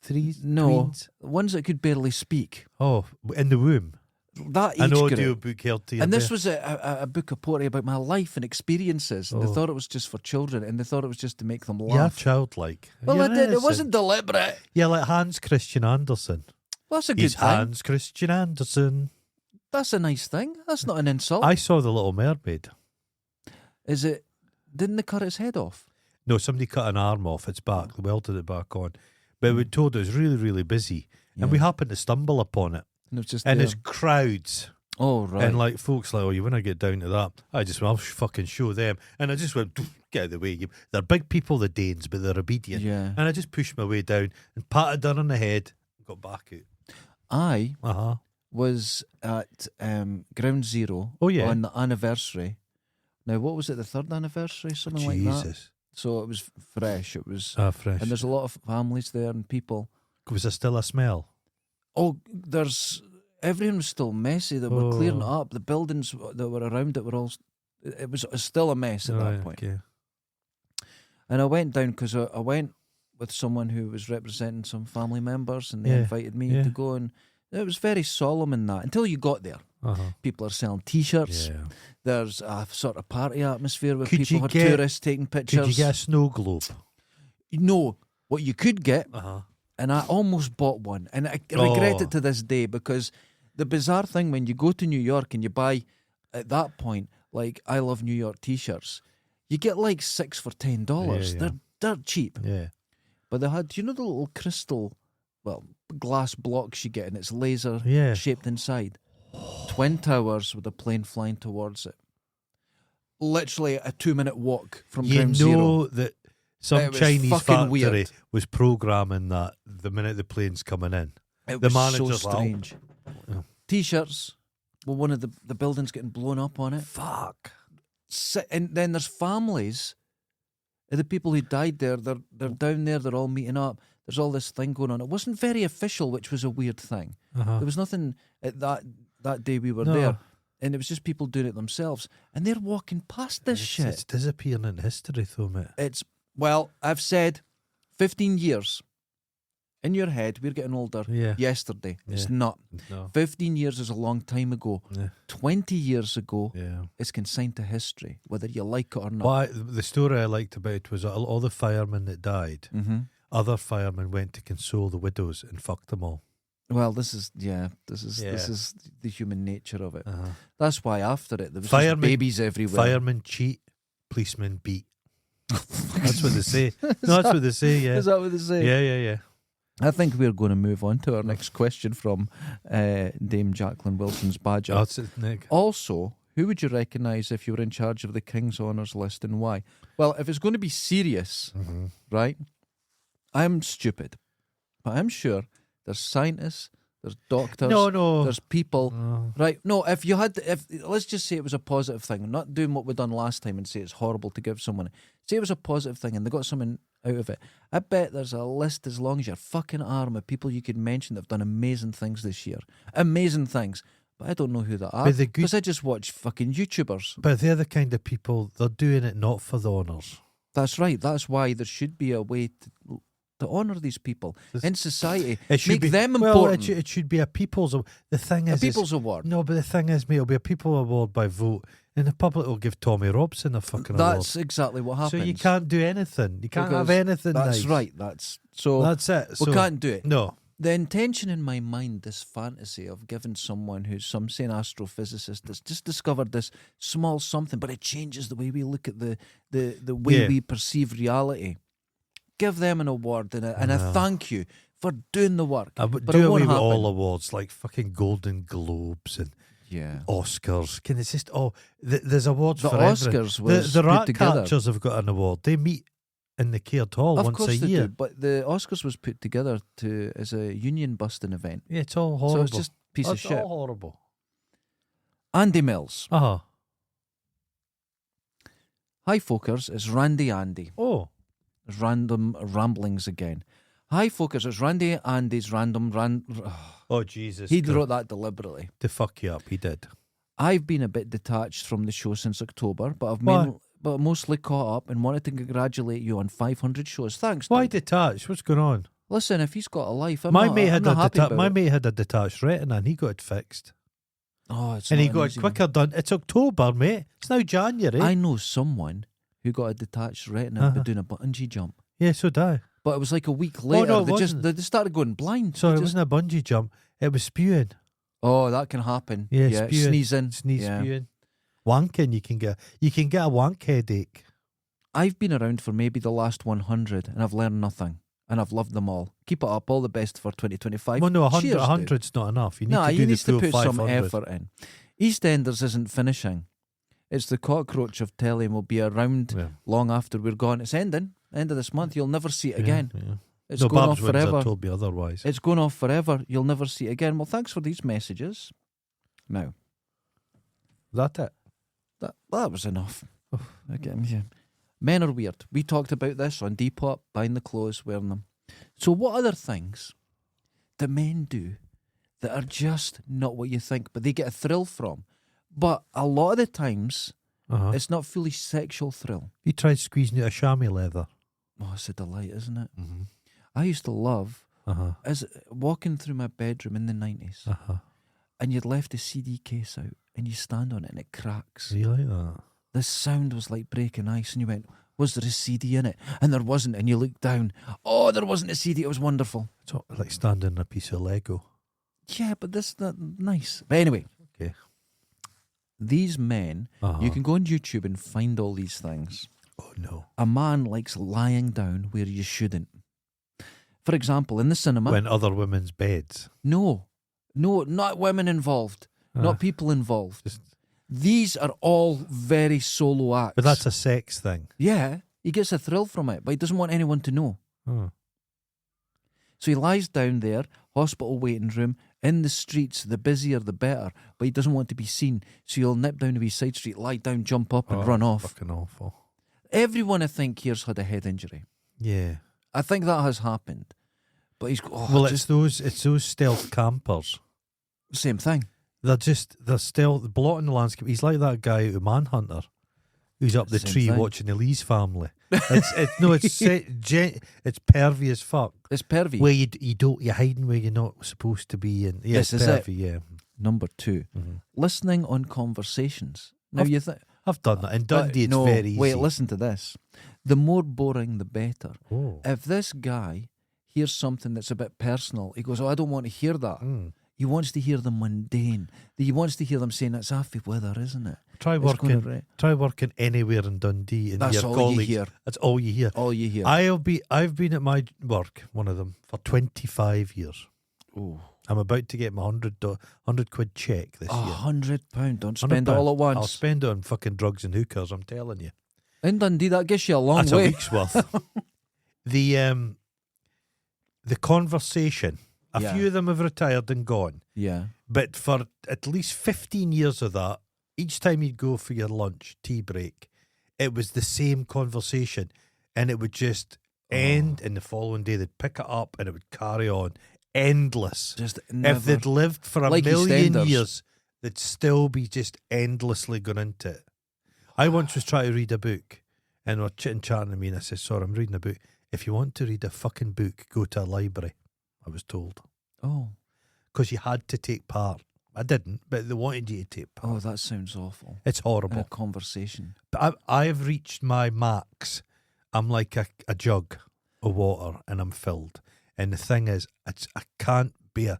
Speaker 1: Threes?
Speaker 2: No,
Speaker 1: Tweens?
Speaker 2: ones that could barely speak.
Speaker 1: Oh, in the womb.
Speaker 2: That
Speaker 1: An
Speaker 2: age group.
Speaker 1: audio book held to your
Speaker 2: And this
Speaker 1: death.
Speaker 2: was a book of poetry about my life and experiences, and they
Speaker 1: Oh.
Speaker 2: thought it was just for children, and they thought it was just to make them
Speaker 1: You're
Speaker 2: laugh.
Speaker 1: childlike.
Speaker 2: Well,
Speaker 1: You're
Speaker 2: I did. It
Speaker 1: innocent.
Speaker 2: wasn't deliberate.
Speaker 1: Yeah, like Hans Christian Andersen.
Speaker 2: Well, that's a good
Speaker 1: He's
Speaker 2: thing.
Speaker 1: Hans Christian Andersen.
Speaker 2: That's a nice thing. That's not an insult.
Speaker 1: I saw The Little Mermaid.
Speaker 2: Is it? Didn't they cut its head off?
Speaker 1: No, somebody cut an arm off its back. They welded it back on. But we told it was really, really busy.
Speaker 2: Yeah.
Speaker 1: And we happened to stumble upon it.
Speaker 2: And it was just
Speaker 1: And
Speaker 2: there.
Speaker 1: there's crowds.
Speaker 2: Oh, right.
Speaker 1: And like folks like, oh, you want to get down to that? I just went, I'll fucking show them. And I just went, get out of the way. They're big people, the Danes, but they're obedient.
Speaker 2: Yeah.
Speaker 1: And I just pushed my way down and patted her on the head and got back out.
Speaker 2: I
Speaker 1: Uh-huh.
Speaker 2: was at Ground Zero
Speaker 1: Oh, yeah.
Speaker 2: on the anniversary. Now, what was it, the third anniversary? Something like that?
Speaker 1: Jesus.
Speaker 2: So it was fresh. It was,
Speaker 1: Fresh.
Speaker 2: and there's a lot of families there and people.
Speaker 1: Was there still a smell?
Speaker 2: Oh, everything was still messy. They were clearing it
Speaker 1: Oh.
Speaker 2: up. The buildings that were around it were all it was still a mess at that point.
Speaker 1: Okay.
Speaker 2: And I went down because I went with someone who was representing some family members, and they
Speaker 1: Yeah,
Speaker 2: invited me
Speaker 1: yeah.
Speaker 2: to go, and it was very solemn in that until you got there.
Speaker 1: Uh-huh.
Speaker 2: People are selling T-shirts.
Speaker 1: Yeah.
Speaker 2: There's a sort of party atmosphere with
Speaker 1: Could
Speaker 2: people,
Speaker 1: you
Speaker 2: are
Speaker 1: get-
Speaker 2: tourists taking pictures.
Speaker 1: Could you get a snow globe?
Speaker 2: No, what you could get,
Speaker 1: Uh-huh.
Speaker 2: and I almost bought one, and I regret
Speaker 1: Oh.
Speaker 2: it to this day, because the bizarre thing when you go to New York and you buy, at that point, like I Love New York T-shirts, you get like 6 for $10.
Speaker 1: Yeah.
Speaker 2: They're dirt cheap.
Speaker 1: Yeah.
Speaker 2: But they had, do you know the little crystal, glass blocks you get, and it's laser
Speaker 1: Yeah.
Speaker 2: shaped inside? Twin Towers with a plane flying towards it. Literally a 2-minute walk from
Speaker 1: You
Speaker 2: ground
Speaker 1: know
Speaker 2: zero.
Speaker 1: that some
Speaker 2: It was
Speaker 1: Chinese
Speaker 2: fucking
Speaker 1: factory
Speaker 2: weird.
Speaker 1: was programming that the minute the plane's coming in.
Speaker 2: It
Speaker 1: the
Speaker 2: was so
Speaker 1: manager's like,
Speaker 2: strange.
Speaker 1: Yeah.
Speaker 2: T-shirts. Well, one of the buildings getting blown up on it.
Speaker 1: Fuck.
Speaker 2: And then there's families of the people who died there. They're down there. They're all meeting up. There's all this thing going on. It wasn't very official, which was a weird thing.
Speaker 1: Uh-huh.
Speaker 2: There was nothing at that day we were
Speaker 1: No.
Speaker 2: there, and it was just people doing it themselves. And they're walking past this shit.
Speaker 1: It's disappearing in history, though, mate.
Speaker 2: I've said 15 years. In your head, we're getting older.
Speaker 1: Yeah.
Speaker 2: Yesterday. It's
Speaker 1: Yeah.
Speaker 2: not.
Speaker 1: No.
Speaker 2: 15 years is a long time ago.
Speaker 1: Yeah.
Speaker 2: 20 years ago,
Speaker 1: Yeah.
Speaker 2: it's consigned to history, whether you like it or not.
Speaker 1: Well, the story I liked about it was all the firemen that died,
Speaker 2: Mm-hmm.
Speaker 1: other firemen went to console the widows and fucked them all.
Speaker 2: Well, this is the human nature of it.
Speaker 1: Uh-huh.
Speaker 2: That's why after it, there was just
Speaker 1: Firemen-
Speaker 2: babies everywhere.
Speaker 1: Firemen cheat, policemen beat. That's what they say. No, that's what they say, yeah.
Speaker 2: Is that what they say?
Speaker 1: Yeah.
Speaker 2: I think we're going to move on to our next question from Dame Jacqueline Wilson's Badger.
Speaker 1: That's it, Nick.
Speaker 2: Also, who would you recognise if you were in charge of the King's Honours list, and why? Well, if it's going to be serious,
Speaker 1: Mm-hmm.
Speaker 2: right, I'm stupid. But I'm sure there's scientists, there's doctors,
Speaker 1: No.
Speaker 2: there's people.
Speaker 1: No.
Speaker 2: Right, no, if let's just say it was a positive thing, not doing what we done last time and say it's horrible to give someone. Say it was a positive thing and they got something out of it. I bet there's a list as long as your fucking arm of people you could mention that have done amazing things this year. Amazing things. But I don't know who they are.
Speaker 1: But the good-
Speaker 2: Because I just watch fucking YouTubers.
Speaker 1: But they're the kind of people, they're doing it not for the honours.
Speaker 2: That's right. That's why there should be a way to honour these people
Speaker 1: This-
Speaker 2: in society.
Speaker 1: It should
Speaker 2: Make
Speaker 1: be
Speaker 2: them
Speaker 1: well,
Speaker 2: important.
Speaker 1: it should be a people's. The thing
Speaker 2: A
Speaker 1: is,
Speaker 2: people's award.
Speaker 1: no, but the thing is, mate, it'll be a people award by vote, and the public will give Tommy Robson a fucking
Speaker 2: That's exactly what
Speaker 1: award.
Speaker 2: happens.
Speaker 1: So you can't do anything. You can't have
Speaker 2: Because
Speaker 1: anything.
Speaker 2: That's
Speaker 1: nice.
Speaker 2: right. That's
Speaker 1: it.
Speaker 2: we
Speaker 1: So,
Speaker 2: can't do it.
Speaker 1: No.
Speaker 2: The intention in my mind, this fantasy of giving someone who's some say an astrophysicist that's just discovered this small something, but it changes the way we look at the way
Speaker 1: Yeah.
Speaker 2: we perceive reality. Give them an award and a
Speaker 1: No.
Speaker 2: thank you for doing the work.
Speaker 1: I would
Speaker 2: But
Speaker 1: do
Speaker 2: it
Speaker 1: away
Speaker 2: won't
Speaker 1: with all
Speaker 2: happen.
Speaker 1: awards like fucking Golden Globes and
Speaker 2: Yeah.
Speaker 1: Oscars. Can it's just there's awards
Speaker 2: The
Speaker 1: for everything.
Speaker 2: Oscars was
Speaker 1: the
Speaker 2: put
Speaker 1: Rat
Speaker 2: together.
Speaker 1: Catchers have got an award. They meet in the Caird Hall
Speaker 2: Of
Speaker 1: once
Speaker 2: course
Speaker 1: a
Speaker 2: they
Speaker 1: year.
Speaker 2: do, but the Oscars was put together as a union busting event.
Speaker 1: Yeah, it's all horrible.
Speaker 2: So it's just a piece of
Speaker 1: It's
Speaker 2: shit.
Speaker 1: all horrible.
Speaker 2: Andy Mills.
Speaker 1: Uh-huh.
Speaker 2: Hi, folkers. It's Randy Andy.
Speaker 1: Oh.
Speaker 2: It's random ramblings again. Hi, folkers. It's Randy Andy's random.
Speaker 1: Oh, Jesus.
Speaker 2: He
Speaker 1: God.
Speaker 2: wrote that deliberately.
Speaker 1: To fuck you up, he did.
Speaker 2: I've been a bit detached from the show since October, but
Speaker 1: Why?
Speaker 2: but mostly caught up and wanted to congratulate you on 500 shows. Thanks.
Speaker 1: Why
Speaker 2: Doug.
Speaker 1: detached? What's going on?
Speaker 2: Listen, if he's got a life, I'm
Speaker 1: My
Speaker 2: not,
Speaker 1: mate
Speaker 2: I'm
Speaker 1: had
Speaker 2: not happy about
Speaker 1: my
Speaker 2: it.
Speaker 1: mate had a detached retina and he got it fixed.
Speaker 2: Oh, it's
Speaker 1: And he
Speaker 2: not an
Speaker 1: got it
Speaker 2: easy one.
Speaker 1: quicker done. It's October, mate. It's now January.
Speaker 2: I know someone who got a detached retina by doing a bungee jump.
Speaker 1: Yeah, so did I.
Speaker 2: But it was like a week later.
Speaker 1: no, it
Speaker 2: they
Speaker 1: wasn't.
Speaker 2: they started going blind.
Speaker 1: Sorry,
Speaker 2: They
Speaker 1: it
Speaker 2: just-
Speaker 1: wasn't a bungee jump. It was spewing.
Speaker 2: Oh, that can happen.
Speaker 1: Yeah,
Speaker 2: Yeah,
Speaker 1: spewing.
Speaker 2: sneezing.
Speaker 1: Sneeze
Speaker 2: Yeah.
Speaker 1: spewing. Wanking, you can get a wank headache.
Speaker 2: I've been around for maybe the last 100 and I've learned nothing. And I've loved them all. Keep it up. All the best for 2025.
Speaker 1: Well, no,
Speaker 2: Cheers, dude.
Speaker 1: 100's not enough. You need
Speaker 2: No,
Speaker 1: to do
Speaker 2: you
Speaker 1: the
Speaker 2: need to
Speaker 1: full
Speaker 2: put
Speaker 1: 500.
Speaker 2: some effort in. EastEnders isn't finishing. It's the cockroach of telly and will be around
Speaker 1: Yeah.
Speaker 2: long after we're gone. It's ending. End of this month. You'll never see it again.
Speaker 1: Yeah.
Speaker 2: It's
Speaker 1: No,
Speaker 2: going
Speaker 1: Babs
Speaker 2: off
Speaker 1: Windsor
Speaker 2: forever.
Speaker 1: told me otherwise.
Speaker 2: It's going off forever. You'll never see it again. Well, thanks for these messages. Now,
Speaker 1: That it?
Speaker 2: that was enough. Okay, yeah. Men are weird. We talked about this on Depop, buying the clothes, wearing them. So what other things do men do that are just not what you think, but they get a thrill from? But a lot of the times, It's not fully sexual thrill.
Speaker 1: You tried squeezing out a chamois leather.
Speaker 2: Oh, it's a delight, isn't it?
Speaker 1: Mm-hmm.
Speaker 2: I used to love
Speaker 1: Uh-huh.
Speaker 2: as walking through my bedroom in the 90s,
Speaker 1: Uh-huh.
Speaker 2: and you'd left the CD case out, and you stand on it, and it cracks.
Speaker 1: Do you like that?
Speaker 2: The sound was like breaking ice, and you went, was there a CD in it? And there wasn't, and you looked down. Oh, there wasn't a CD. It was wonderful.
Speaker 1: It's like standing on a piece of Lego.
Speaker 2: Yeah, but this that nice. But anyway,
Speaker 1: Okay.
Speaker 2: these men, you can go on YouTube and find all these things.
Speaker 1: Oh, no.
Speaker 2: A man likes lying down where you shouldn't. For example, in the cinema.
Speaker 1: When other women's beds.
Speaker 2: No, not women involved, not people involved.
Speaker 1: Just,
Speaker 2: These are all very solo acts.
Speaker 1: but that's a sex thing.
Speaker 2: Yeah, he gets a thrill from it, but he doesn't want anyone to know.
Speaker 1: Oh.
Speaker 2: So he lies down there, hospital waiting room, in the streets, the busier the better, but he doesn't want to be seen. So he'll nip down to his side street, lie down, jump up and run off.
Speaker 1: Fucking awful.
Speaker 2: Everyone, I think, here's had a head injury.
Speaker 1: Yeah.
Speaker 2: I think that has happened. But he's
Speaker 1: Well, it's those stealth campers.
Speaker 2: same thing.
Speaker 1: They're stealth blotting the landscape. He's like that guy out of Manhunter, who's up the
Speaker 2: Same
Speaker 1: tree
Speaker 2: thing.
Speaker 1: watching the Lee's family. It's pervy as fuck.
Speaker 2: It's pervy.
Speaker 1: Where you're hiding where you're not supposed to be, and yeah,
Speaker 2: This
Speaker 1: it's
Speaker 2: is it.
Speaker 1: pervy. Yeah,
Speaker 2: Number 2, listening on conversations. Now you think
Speaker 1: I've done that in Dundee. It's
Speaker 2: no,
Speaker 1: very easy.
Speaker 2: wait, listen to this. The more boring, the better.
Speaker 1: Oh.
Speaker 2: If this guy hears something that's a bit personal, he goes, "Oh, I don't want to hear that." He wants to hear the mundane. He wants to hear them saying, "It's happy weather, isn't it?"
Speaker 1: Try
Speaker 2: It's gonna
Speaker 1: working. Try working anywhere in Dundee, and
Speaker 2: That's
Speaker 1: your
Speaker 2: all
Speaker 1: colleagues.
Speaker 2: you hear.
Speaker 1: That's all you hear.
Speaker 2: All you hear.
Speaker 1: I've been at my work, one of them, for 25 years.
Speaker 2: Oh,
Speaker 1: I'm about to get my £100 check this year.
Speaker 2: £100. Don't spend it all at
Speaker 1: I'll
Speaker 2: once.
Speaker 1: spend it on fucking drugs and hookers. I'm telling you.
Speaker 2: In Dundee, that gets you a long
Speaker 1: That's
Speaker 2: way.
Speaker 1: a week's worth. The conversation. A
Speaker 2: Yeah.
Speaker 1: few of them have retired and gone.
Speaker 2: Yeah.
Speaker 1: But for at least 15 years of that, each time you'd go for your lunch, tea break, it was the same conversation. And it would just end, and the following day they'd pick it up and it would carry on. Endless.
Speaker 2: Just never.
Speaker 1: If they'd lived for a
Speaker 2: Like
Speaker 1: million
Speaker 2: EastEnders.
Speaker 1: years, they'd still be just endlessly going into it. I once was trying to read a book, and we're chatting to me, and I said, "Sorry, I'm reading a book. If you want to read a fucking book, go to a library," I was told.
Speaker 2: Oh.
Speaker 1: Because you had to take part. I didn't, but they wanted you to take part.
Speaker 2: Oh, that sounds awful.
Speaker 1: It's
Speaker 2: In
Speaker 1: horrible.
Speaker 2: a conversation.
Speaker 1: But I've reached my max. I'm like a jug of water, and I'm filled. And the thing is, I can't bear.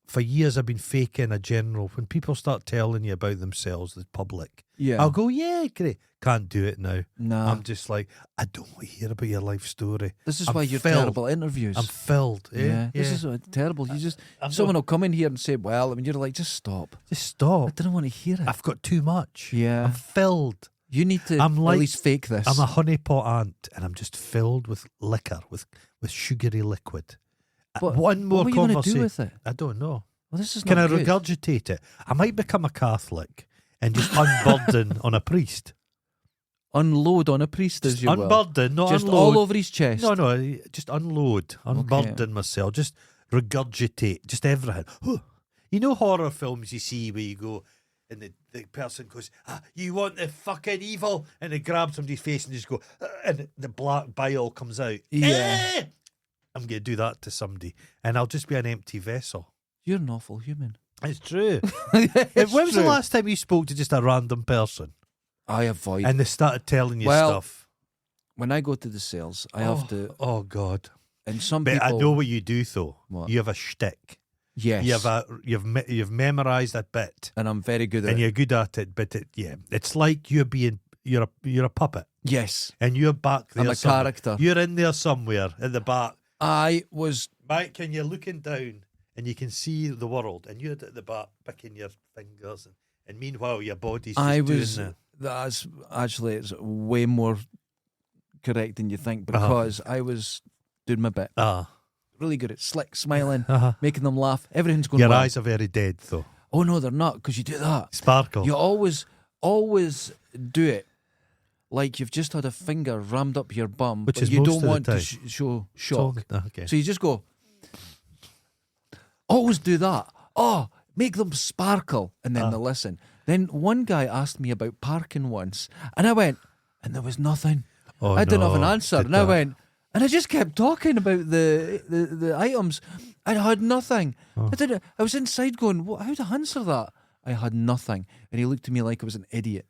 Speaker 1: For years, I've been faking a general. When people start telling you about themselves, the public,
Speaker 2: Yeah.
Speaker 1: I'll go, "Yeah, great." Can't do it now.
Speaker 2: Nah.
Speaker 1: I'm just like, I don't want to hear about your life story.
Speaker 2: This is
Speaker 1: I'm
Speaker 2: why you're
Speaker 1: filled.
Speaker 2: terrible at interviews.
Speaker 1: I'm filled.
Speaker 2: Yeah. This is terrible. You just
Speaker 1: I'm
Speaker 2: someone will come in here and say, "Well," I mean, you're like, "Just stop."
Speaker 1: Just
Speaker 2: I
Speaker 1: stop.
Speaker 2: didn't want to hear it.
Speaker 1: I've got too much.
Speaker 2: Yeah.
Speaker 1: I'm filled.
Speaker 2: You need to
Speaker 1: I'm like-
Speaker 2: at least fake this.
Speaker 1: I'm a honeypot ant, and I'm just filled with liquor, with sugary liquid.
Speaker 2: But
Speaker 1: One more
Speaker 2: what are you going to do
Speaker 1: conversation.
Speaker 2: with it?
Speaker 1: I don't know.
Speaker 2: Well, this is
Speaker 1: Can I
Speaker 2: not good.
Speaker 1: regurgitate it? I might become a Catholic and just unburden on a priest.
Speaker 2: Unload on a priest as
Speaker 1: Just
Speaker 2: you will.
Speaker 1: unburden, not
Speaker 2: Just
Speaker 1: unload.
Speaker 2: all over his chest.
Speaker 1: No, just unload, unburden myself, just regurgitate, just everything. You know horror films you see where you go and the person goes, "You want the fucking evil," and they grab somebody's face and just go, and the black bile comes out.
Speaker 2: Yeah.
Speaker 1: I'm going to do that to somebody, and I'll just be an empty vessel.
Speaker 2: You're an awful human.
Speaker 1: It's true.
Speaker 2: It's
Speaker 1: When was the
Speaker 2: true.
Speaker 1: last time you spoke to just a random person
Speaker 2: I avoid.
Speaker 1: and they started telling you
Speaker 2: Well,
Speaker 1: stuff?
Speaker 2: When I go to the sales, I have to.
Speaker 1: Oh God!
Speaker 2: And some
Speaker 1: But
Speaker 2: people.
Speaker 1: I know what you do though.
Speaker 2: What?
Speaker 1: You have a shtick.
Speaker 2: Yes.
Speaker 1: You've memorised a bit,
Speaker 2: and I'm very good at
Speaker 1: and
Speaker 2: it.
Speaker 1: you're good at it. But it's like you're a puppet,
Speaker 2: Yes.
Speaker 1: and you're back there.
Speaker 2: I'm a
Speaker 1: somewhere.
Speaker 2: character.
Speaker 1: You're in there somewhere at the back.
Speaker 2: I was.
Speaker 1: Mike, and you're looking down, and you can see the world, and you're at the back picking your fingers, and meanwhile your body's just
Speaker 2: I
Speaker 1: doing
Speaker 2: was.
Speaker 1: that.
Speaker 2: That's actually it's way more correct than you think because I was doing my bit. Really good at slick, smiling, making them laugh. Everything's going
Speaker 1: Your
Speaker 2: well.
Speaker 1: eyes are very dead though.
Speaker 2: Oh no, they're not because you do that.
Speaker 1: Sparkle.
Speaker 2: You always do it like you've just had a finger rammed up your bum,
Speaker 1: Which
Speaker 2: but
Speaker 1: is
Speaker 2: you
Speaker 1: most
Speaker 2: don't
Speaker 1: of the
Speaker 2: want to
Speaker 1: time.
Speaker 2: show
Speaker 1: It's all-
Speaker 2: shock.
Speaker 1: okay.
Speaker 2: So you just go. Always do that. Oh, make them sparkle, and then they listen. Then one guy asked me about parking once, and I went, and there was nothing.
Speaker 1: Oh,
Speaker 2: I didn't have an
Speaker 1: no.
Speaker 2: answer,
Speaker 1: Did
Speaker 2: and I
Speaker 1: that.
Speaker 2: went, and I just kept talking about the items. I had nothing.
Speaker 1: Oh.
Speaker 2: I was inside going, what, how to answer that? I had nothing, and he looked at me like I was an idiot.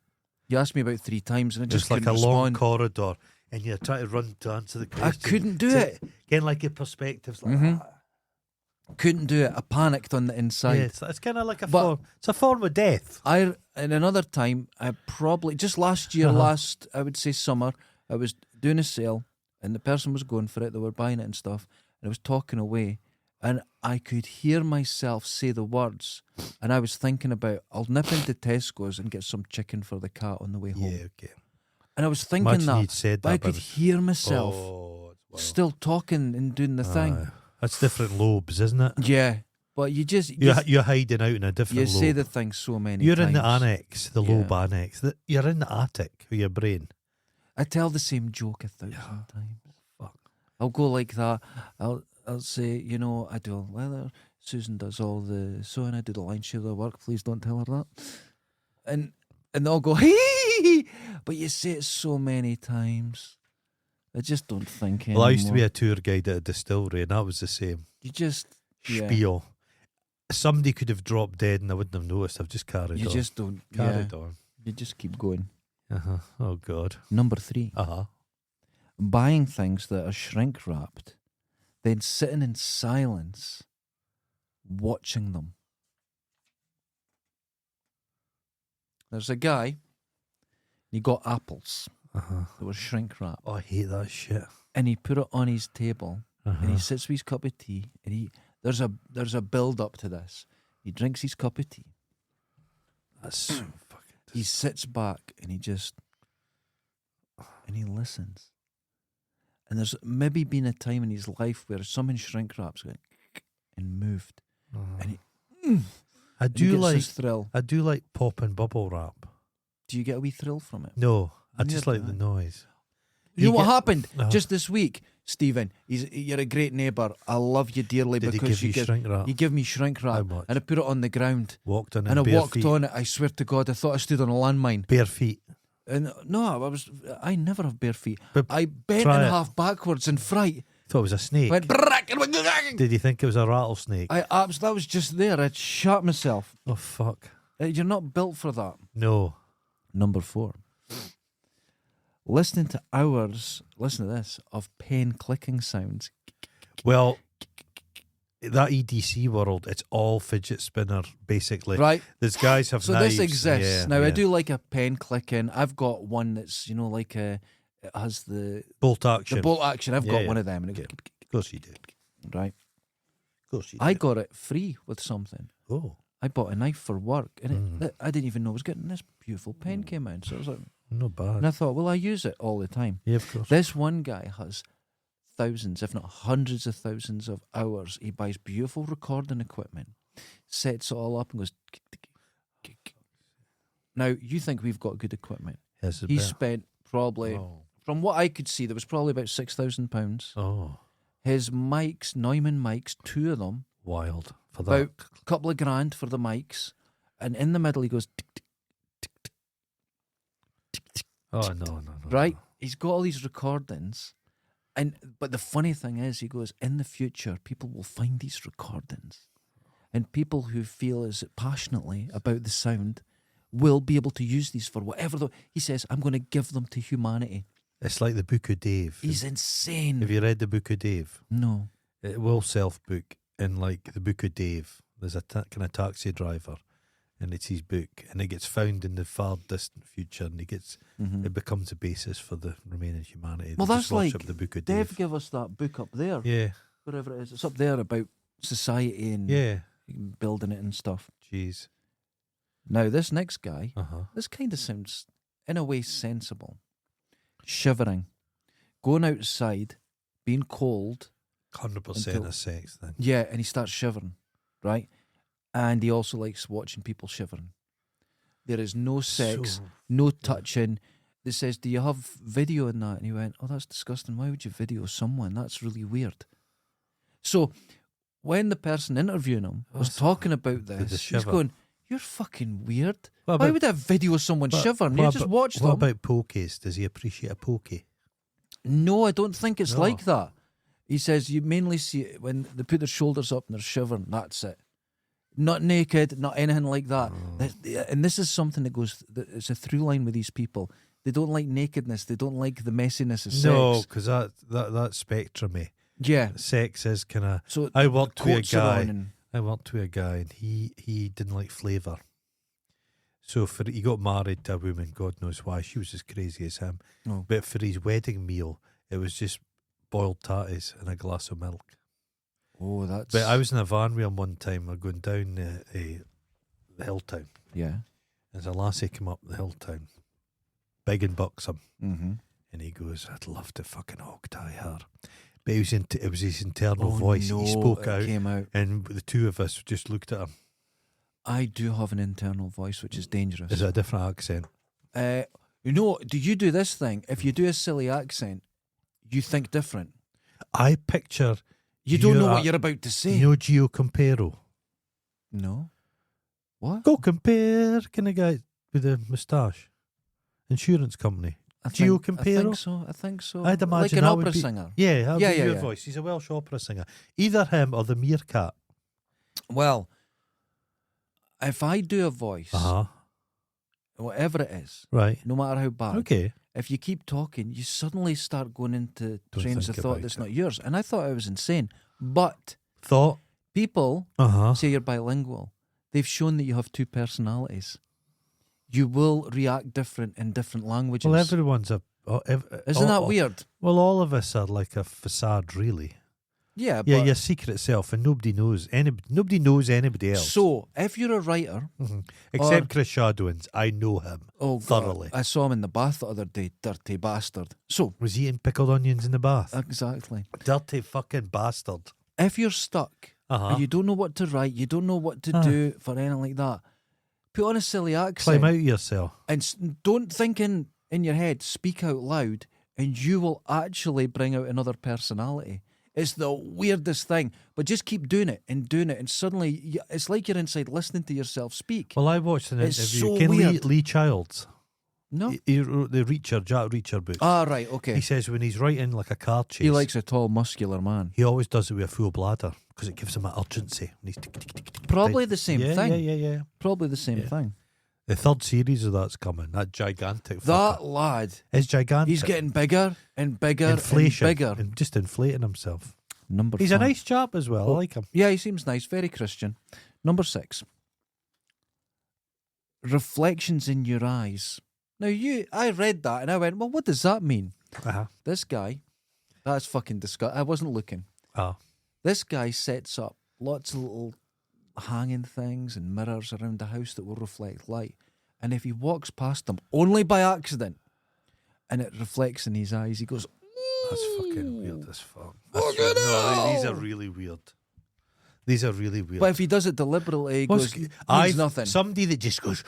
Speaker 2: He asked me about 3 times, and I just
Speaker 1: It's like
Speaker 2: couldn't
Speaker 1: a long
Speaker 2: respond.
Speaker 1: corridor, and you're trying to run to answer the question.
Speaker 2: I couldn't do it.
Speaker 1: Getting like your perspectives like
Speaker 2: Mhm.
Speaker 1: that.
Speaker 2: Couldn't do it. I panicked on the inside.
Speaker 1: Yeah, it's kind of like a
Speaker 2: But-
Speaker 1: form. It's a form of death.
Speaker 2: And another time, I probably just last year, I would say summer, I was doing a sale, and the person was going for it. They were buying it and stuff, and I was talking away, and I could hear myself say the words, and I was thinking about, I'll nip into Tesco's and get some chicken for the cat on the way home.
Speaker 1: Yeah, okay.
Speaker 2: And I was thinking
Speaker 1: Imagine
Speaker 2: that,
Speaker 1: you'd said
Speaker 2: but
Speaker 1: that.
Speaker 2: I could hear myself
Speaker 1: Oh, it's wild.
Speaker 2: still talking and doing the thing.
Speaker 1: That's different lobes, isn't it?
Speaker 2: Yeah, but you just
Speaker 1: You're hiding out in a different
Speaker 2: you
Speaker 1: lobe.
Speaker 2: say the thing so many
Speaker 1: You're
Speaker 2: times.
Speaker 1: in the annex, the
Speaker 2: Yeah.
Speaker 1: lobe annex. You're in the attic with your brain.
Speaker 2: I tell the same joke 1,000 times.
Speaker 1: Fuck.
Speaker 2: I'll go like that. I'll say, you know, I do all leather. Susan does all the sewing. I do the line share of the work. Please don't tell her that. And they'll go, hee. But you say it so many times. I just don't think anymore.
Speaker 1: Well, I used to be a tour guide at a distillery, and that was the same.
Speaker 2: You just yeah.
Speaker 1: Spiel. Somebody could have dropped dead, and I wouldn't have noticed. I've just carried
Speaker 2: You
Speaker 1: on.
Speaker 2: just don't.
Speaker 1: Carried
Speaker 2: Yeah.
Speaker 1: on.
Speaker 2: You just keep going.
Speaker 1: Oh, God.
Speaker 2: Number 3. Buying things that are shrink wrapped, then sitting in silence, watching them. There's a guy, he got apples that were shrink wrapped,
Speaker 1: Oh, I hate that shit.
Speaker 2: and he put it on his table, and he sits with his cup of tea, and there's a build up to this. He drinks his cup of tea.
Speaker 1: That's so fucking.
Speaker 2: He sits back and he listens. And there's maybe been a time in his life where something shrink wraps went and moved, and
Speaker 1: I
Speaker 2: he
Speaker 1: do
Speaker 2: gets
Speaker 1: like.
Speaker 2: this thrill.
Speaker 1: I do like pop and bubble wrap.
Speaker 2: Do you get a wee thrill from it?
Speaker 1: No, I
Speaker 2: Neither
Speaker 1: just
Speaker 2: do
Speaker 1: like
Speaker 2: I.
Speaker 1: the noise.
Speaker 2: You know what
Speaker 1: get-
Speaker 2: happened
Speaker 1: No.
Speaker 2: just this week, Stephen? You're a great neighbour. I love you dearly
Speaker 1: Did he
Speaker 2: because
Speaker 1: give you shrink wrap?
Speaker 2: you give me shrink wrap,
Speaker 1: How much?
Speaker 2: and I put it on the ground,
Speaker 1: Walked on it
Speaker 2: and I
Speaker 1: bare
Speaker 2: walked
Speaker 1: feet.
Speaker 2: on it. I swear to God, I thought I stood on a landmine.
Speaker 1: Bare feet.
Speaker 2: And no, I never have bare feet.
Speaker 1: But
Speaker 2: I bent in
Speaker 1: try it.
Speaker 2: half backwards in fright.
Speaker 1: Thought it was a snake.
Speaker 2: Went brack and went.
Speaker 1: Did you think it was a rattlesnake?
Speaker 2: That was just there. I'd shot myself.
Speaker 1: Oh, fuck.
Speaker 2: You're not built for that.
Speaker 1: No.
Speaker 2: Number 4. Listening to hours, listen to this, of pen clicking sounds.
Speaker 1: Well, that EDC world, it's all fidget spinner, basically.
Speaker 2: Right.
Speaker 1: These guys have
Speaker 2: So
Speaker 1: knives.
Speaker 2: this exists.
Speaker 1: Yeah,
Speaker 2: Now, I
Speaker 1: yeah.
Speaker 2: do like a pen clicking. I've got one that's, like it has the
Speaker 1: Bolt action.
Speaker 2: bolt action. I've
Speaker 1: Yeah,
Speaker 2: got
Speaker 1: yeah.
Speaker 2: one of them. And
Speaker 1: Yeah. Of course you do.
Speaker 2: right.
Speaker 1: Of course you do.
Speaker 2: I got it free with something.
Speaker 1: Oh,
Speaker 2: I bought a knife for work, and I didn't even know I was getting this beautiful pen came out. So I was like,
Speaker 1: not bad.
Speaker 2: and I thought, well, I use it all the time.
Speaker 1: Yeah, of course.
Speaker 2: This one guy has thousands, if not hundreds of thousands of hours. He buys beautiful recording equipment, sets it all up, and goes. Now, you think we've got good equipment?
Speaker 1: Yes,
Speaker 2: He spent probably,
Speaker 1: Oh.
Speaker 2: from what I could see, there was probably about £6,000.
Speaker 1: Oh,
Speaker 2: His mics, Neumann mics, 2 of them,
Speaker 1: wild for that.
Speaker 2: about a couple of grand for the mics, and in the middle he goes. Tick, tick, tick, tick, tick, tick,
Speaker 1: Oh, no.
Speaker 2: right? He's got all these recordings, but the funny thing is, he goes, in the future, people will find these recordings, and people who feel as passionately about the sound will be able to use these for whatever. He says, I'm going to give them to humanity.
Speaker 1: It's like the Book of Dave.
Speaker 2: He's insane.
Speaker 1: Have you read the Book of Dave?
Speaker 2: No.
Speaker 1: It will self-book in like the Book of Dave. There's a kind of taxi driver, and it's his book, and it gets found in the far distant future, and it becomes a basis for the remaining humanity.
Speaker 2: Well,
Speaker 1: They
Speaker 2: that's
Speaker 1: just worship
Speaker 2: like
Speaker 1: the Book of
Speaker 2: Dave
Speaker 1: Dave.
Speaker 2: give us that book up there,
Speaker 1: Yeah,
Speaker 2: wherever it is. It's up there about society and
Speaker 1: yeah.
Speaker 2: building it and stuff.
Speaker 1: Jeez.
Speaker 2: Now, this next guy,
Speaker 1: Uh-huh.
Speaker 2: this kind of sounds, in a way, sensible. Shivering. Going outside, being cold.
Speaker 1: 100%
Speaker 2: Until-
Speaker 1: a sex thing.
Speaker 2: Yeah, and he starts shivering, right? And he also likes watching people shivering. There is no sex,
Speaker 1: So-
Speaker 2: no touching. They says, do you have video in that? And he went, oh, that's disgusting. Why would you video someone? That's really weird. So when the person interviewing him was
Speaker 1: That's-
Speaker 2: talking about
Speaker 1: the
Speaker 2: this, he's
Speaker 1: shiver.
Speaker 2: going, You're fucking weird.
Speaker 1: What
Speaker 2: Why
Speaker 1: about-
Speaker 2: would I video someone shivering? You just watch them.
Speaker 1: What about pokies? Does he appreciate a pokey?
Speaker 2: No, I don't think it's
Speaker 1: No.
Speaker 2: like that. He says you mainly see it when they put their shoulders up and they're shivering. That's it. Not naked, not anything like that. And this is something that goes. It's a through line with these people. They don't like nakedness. They don't like the messiness of sex.
Speaker 1: No, because that spectrum,
Speaker 2: Yeah.
Speaker 1: sex is kind of.
Speaker 2: So
Speaker 1: I worked with a
Speaker 2: coats are on
Speaker 1: guy.
Speaker 2: and-
Speaker 1: I worked with a guy, and he didn't like flavour. So he got married to a woman. God knows why. She was as crazy as him.
Speaker 2: Oh.
Speaker 1: But for his wedding meal, it was just boiled tatties and a glass of milk.
Speaker 2: Oh, that's.
Speaker 1: But I was in a van with him one time. We're going down the Hilltown.
Speaker 2: Yeah.
Speaker 1: There's a lassie come up the Hilltown, big and buxom,
Speaker 2: Mm-hmm.
Speaker 1: and he goes, "I'd love to fucking hog tie her." But it was his internal
Speaker 2: Oh,
Speaker 1: voice.
Speaker 2: no,
Speaker 1: He spoke
Speaker 2: it
Speaker 1: out,
Speaker 2: came out.
Speaker 1: and the two of us just looked at him.
Speaker 2: I do have an internal voice, which is dangerous.
Speaker 1: Is it a different accent?
Speaker 2: Do you do this thing? If you do a silly accent, you think different.
Speaker 1: I picture.
Speaker 2: You don't know
Speaker 1: You're
Speaker 2: what you're about to say.
Speaker 1: You know Gio Compero?
Speaker 2: No. What?
Speaker 1: Go compare, kind of guy with the moustache. Insurance company.
Speaker 2: I
Speaker 1: Gio
Speaker 2: think
Speaker 1: Compero?
Speaker 2: I think so.
Speaker 1: I'd imagine
Speaker 2: like an
Speaker 1: that
Speaker 2: opera
Speaker 1: would be-
Speaker 2: singer.
Speaker 1: Yeah, that would
Speaker 2: Yeah,
Speaker 1: be
Speaker 2: yeah,
Speaker 1: your
Speaker 2: yeah.
Speaker 1: voice. He's a Welsh opera singer. Either him or the meerkat.
Speaker 2: Well, if I do a voice, whatever it is,
Speaker 1: Right.
Speaker 2: no matter how bad,
Speaker 1: Okay.
Speaker 2: if you keep talking, you suddenly start going into
Speaker 1: Don't
Speaker 2: trains
Speaker 1: think
Speaker 2: of thought
Speaker 1: about
Speaker 2: that's
Speaker 1: it.
Speaker 2: not yours. And I thought I was insane. But
Speaker 1: Thought.
Speaker 2: people
Speaker 1: Uh-huh.
Speaker 2: say you're bilingual. They've shown that you have two personalities. You will react different in different languages.
Speaker 1: Well, everyone's a.
Speaker 2: Isn't that weird?
Speaker 1: Well, all of us are like a facade, really.
Speaker 2: Yeah,
Speaker 1: Yeah,
Speaker 2: but
Speaker 1: your secret self, and nobody knows anybody else.
Speaker 2: so if you're a writer,
Speaker 1: Mhm. Except Chris Shadowins, I know him
Speaker 2: oh God,
Speaker 1: thoroughly.
Speaker 2: I saw him in the bath the other day, dirty bastard. So
Speaker 1: Was he eating pickled onions in the bath?
Speaker 2: exactly.
Speaker 1: Dirty fucking bastard.
Speaker 2: If you're stuck
Speaker 1: Uh-huh.
Speaker 2: and you don't know what to write, you don't know what to do for anything like that, put on a silly
Speaker 1: Climb
Speaker 2: accent
Speaker 1: out of yourself.
Speaker 2: and don't think in your head. Speak out loud, and you will actually bring out another personality. It's the weirdest thing, but just keep doing it, and suddenly it's like you're inside listening to yourself speak.
Speaker 1: Well, I watched an
Speaker 2: It's
Speaker 1: interview.
Speaker 2: so
Speaker 1: Ken
Speaker 2: weird.
Speaker 1: Lee Childs.
Speaker 2: No,
Speaker 1: He wrote the Jack Reacher book.
Speaker 2: right, okay.
Speaker 1: He says when he's writing like a car chase,
Speaker 2: He likes a tall, muscular man.
Speaker 1: he always does it with a full bladder because it gives him an urgency. When he's
Speaker 2: Probably the same
Speaker 1: yeah,
Speaker 2: thing.
Speaker 1: Yeah.
Speaker 2: Probably the same
Speaker 1: Yeah.
Speaker 2: thing.
Speaker 1: The third series of that's coming. That gigantic.
Speaker 2: That
Speaker 1: fucker.
Speaker 2: lad,
Speaker 1: Is gigantic.
Speaker 2: he's getting bigger and bigger
Speaker 1: inflation
Speaker 2: and bigger.
Speaker 1: and just inflating himself.
Speaker 2: Number
Speaker 1: He's
Speaker 2: 5.
Speaker 1: a nice chap as well. I like him.
Speaker 2: Yeah, he seems nice. Very Christian. Number 6. Reflections in your eyes. Now, I read that and I went, well, what does that mean?
Speaker 1: Uh-huh.
Speaker 2: This guy, that's fucking disgusting. I wasn't looking.
Speaker 1: Oh.
Speaker 2: This guy sets up lots of little hanging things and mirrors around the house that will reflect light. And if he walks past them, only by accident, and it reflects in his eyes, he goes,
Speaker 1: That's fucking weird as fuck.
Speaker 2: Fucking
Speaker 1: These
Speaker 2: hell.
Speaker 1: are really weird. These are really weird.
Speaker 2: but if he does it deliberately, he
Speaker 1: What's-
Speaker 2: goes,
Speaker 1: I've-
Speaker 2: means nothing.
Speaker 1: Somebody that just goes,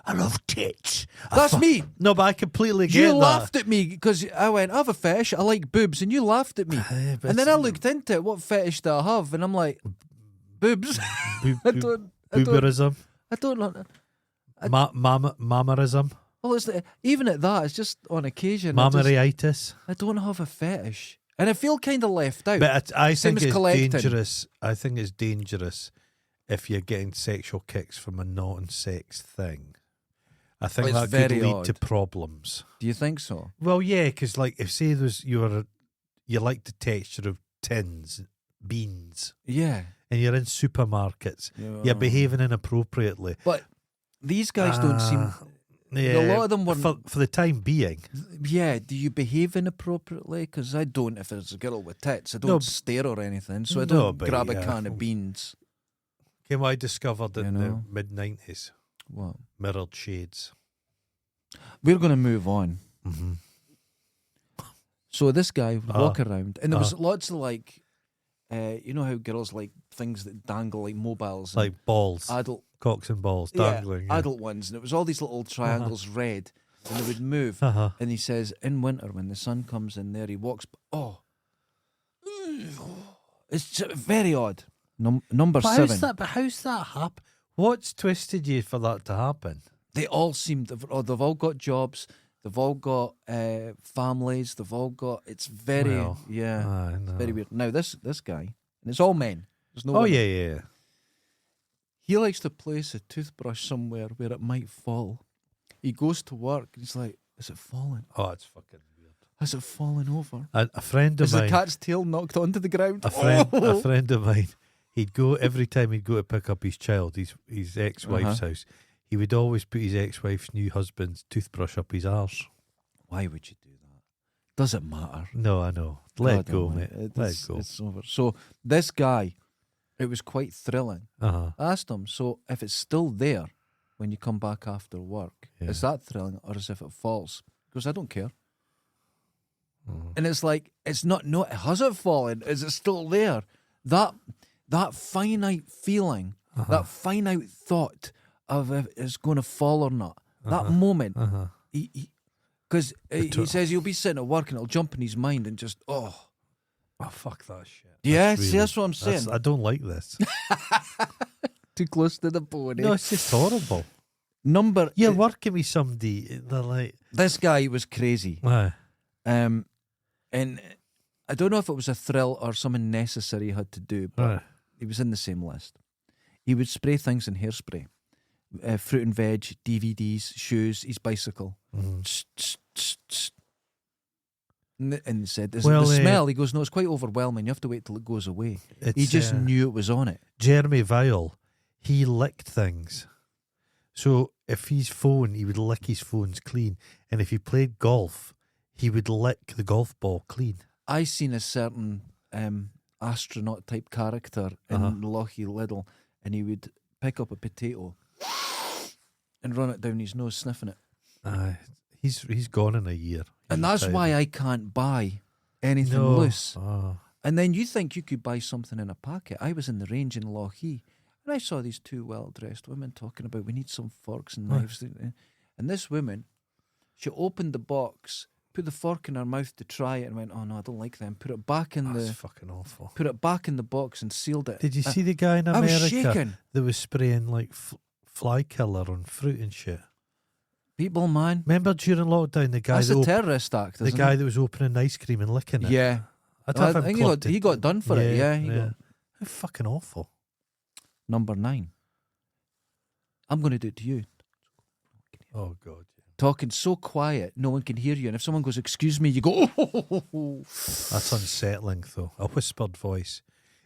Speaker 1: I love tits.
Speaker 2: That's me.
Speaker 1: No, but I completely get
Speaker 2: You
Speaker 1: that.
Speaker 2: laughed at me because I went, I have a fetish. I like boobs. And you laughed at me.
Speaker 1: But
Speaker 2: And then I looked into it. What fetish do I have? And I'm like, boobs. I don't know.
Speaker 1: Booberism.
Speaker 2: I don't know.
Speaker 1: Mammarism.
Speaker 2: Well, it's even at that, it's just on occasion.
Speaker 1: Mammaritis.
Speaker 2: I don't have a fetish. And I feel kind of left out.
Speaker 1: But I
Speaker 2: Same
Speaker 1: think
Speaker 2: as
Speaker 1: it's
Speaker 2: collecting.
Speaker 1: dangerous. I think it's dangerous if you're getting sexual kicks from a non-sex thing. I think
Speaker 2: It's
Speaker 1: that could
Speaker 2: very
Speaker 1: lead to
Speaker 2: odd.
Speaker 1: problems.
Speaker 2: Do you think so?
Speaker 1: Well, yeah, because like if say you like the texture of tins, beans,
Speaker 2: Yeah.
Speaker 1: and you're in supermarkets, you're behaving inappropriately.
Speaker 2: But these guys don't seem.
Speaker 1: Yeah,
Speaker 2: A lot of them were.
Speaker 1: for the time being.
Speaker 2: Yeah, do you behave inappropriately? Because I don't. If there's a girl with tits, I don't
Speaker 1: No,
Speaker 2: stare or anything. So I
Speaker 1: no,
Speaker 2: don't
Speaker 1: but
Speaker 2: grab a
Speaker 1: yeah.
Speaker 2: can of beans.
Speaker 1: Okay, what I discovered
Speaker 2: You
Speaker 1: in
Speaker 2: know.
Speaker 1: the mid-90s,
Speaker 2: What?
Speaker 1: mirrored shades.
Speaker 2: We're going to move on.
Speaker 1: Mm-hmm.
Speaker 2: So this guy would
Speaker 1: Uh-huh.
Speaker 2: walk around, and there was lots of like, you know how girls like things that dangle like mobiles, and
Speaker 1: Like balls,
Speaker 2: adult,
Speaker 1: cocks and balls dangling.
Speaker 2: yeah, adult ones, and it was all these little triangles red, and they would move.
Speaker 1: Uh-huh.
Speaker 2: And he says, in winter when the sun comes in there, he walks. It's very odd. Number
Speaker 1: But
Speaker 2: 7.
Speaker 1: how's that happen? What's twisted you for that to happen?
Speaker 2: They all seem they've all got jobs. They've all got families. They've all got. It's very
Speaker 1: no.
Speaker 2: very weird. Now this guy, and it's all men. There's no.
Speaker 1: Oh
Speaker 2: women.
Speaker 1: yeah.
Speaker 2: He likes to place a toothbrush somewhere where it might fall. He goes to work and he's like, "Is it falling?
Speaker 1: Oh, it's fucking weird.
Speaker 2: Has it fallen over?
Speaker 1: A friend of
Speaker 2: Is
Speaker 1: mine.
Speaker 2: the cat's tail knocked onto the ground?"
Speaker 1: A friend of mine. He'd go every time he'd go to pick up his child, his ex-wife's house. He would always put his ex-wife's new husband's toothbrush up his arse.
Speaker 2: Why would you do that? Does it matter?
Speaker 1: No, I know. Let it go, mate. Let it go.
Speaker 2: It's over. So this guy, it was quite thrilling.
Speaker 1: Uh-huh.
Speaker 2: I asked him, so if it's still there when you come back after work, is that thrilling or as if it falls? Because I don't care. And it's like, it's not, has it fallen? Is it still there? That finite feeling, that finite thought of if it's going to fall or not, that moment, because he says he'll be sitting at work and it'll jump in his mind and just, oh,
Speaker 1: fuck that shit.
Speaker 2: Yeah, that's what I'm saying.
Speaker 1: I don't like this.
Speaker 2: Too close to the bone.
Speaker 1: No, it's just horrible. You're working with somebody, they're like...
Speaker 2: This guy was crazy. And I don't know if it was a thrill or something necessary he had to do, but he was in the same list. He would spray things in hairspray. Fruit and veg, DVDs, shoes, his bicycle. And he said, the smell, he goes, no, it's quite overwhelming. You have to wait till it goes away. He just knew it was on it.
Speaker 1: Jeremy Vile, he licked things. So if his phone, he would lick his phones clean. And if he played golf, he would lick the golf ball clean. I
Speaker 2: seen a certain astronaut type character in Lochie Liddle, and he would pick up a potato and run it down his nose, sniffing it.
Speaker 1: He's gone in a year.
Speaker 2: And that's why I can't buy anything loose. And then you think you could buy something in a packet. I was in the range in Lochie, and I saw these two well-dressed women talking about, we need some forks and knives. And this woman, she opened the box, put the fork in her mouth to try it, and went, oh no, I don't like them. Put it back in
Speaker 1: That's fucking awful.
Speaker 2: Put it back in the box and sealed it.
Speaker 1: Did you see the guy in America
Speaker 2: I was shaking.
Speaker 1: that was spraying like fly killer on fruit and shit?
Speaker 2: People, man.
Speaker 1: Remember during lockdown, the guy
Speaker 2: that's a terrorist act,
Speaker 1: the guy that was opening ice cream and licking it?
Speaker 2: Yeah.
Speaker 1: I
Speaker 2: think he got done for it. Yeah,
Speaker 1: How fucking awful.
Speaker 2: Number 9. I'm going to do it to you.
Speaker 1: Oh, God.
Speaker 2: Talking so quiet, no one can hear you. And if someone goes, excuse me, you go, oh.
Speaker 1: That's unsettling, though. A whispered voice.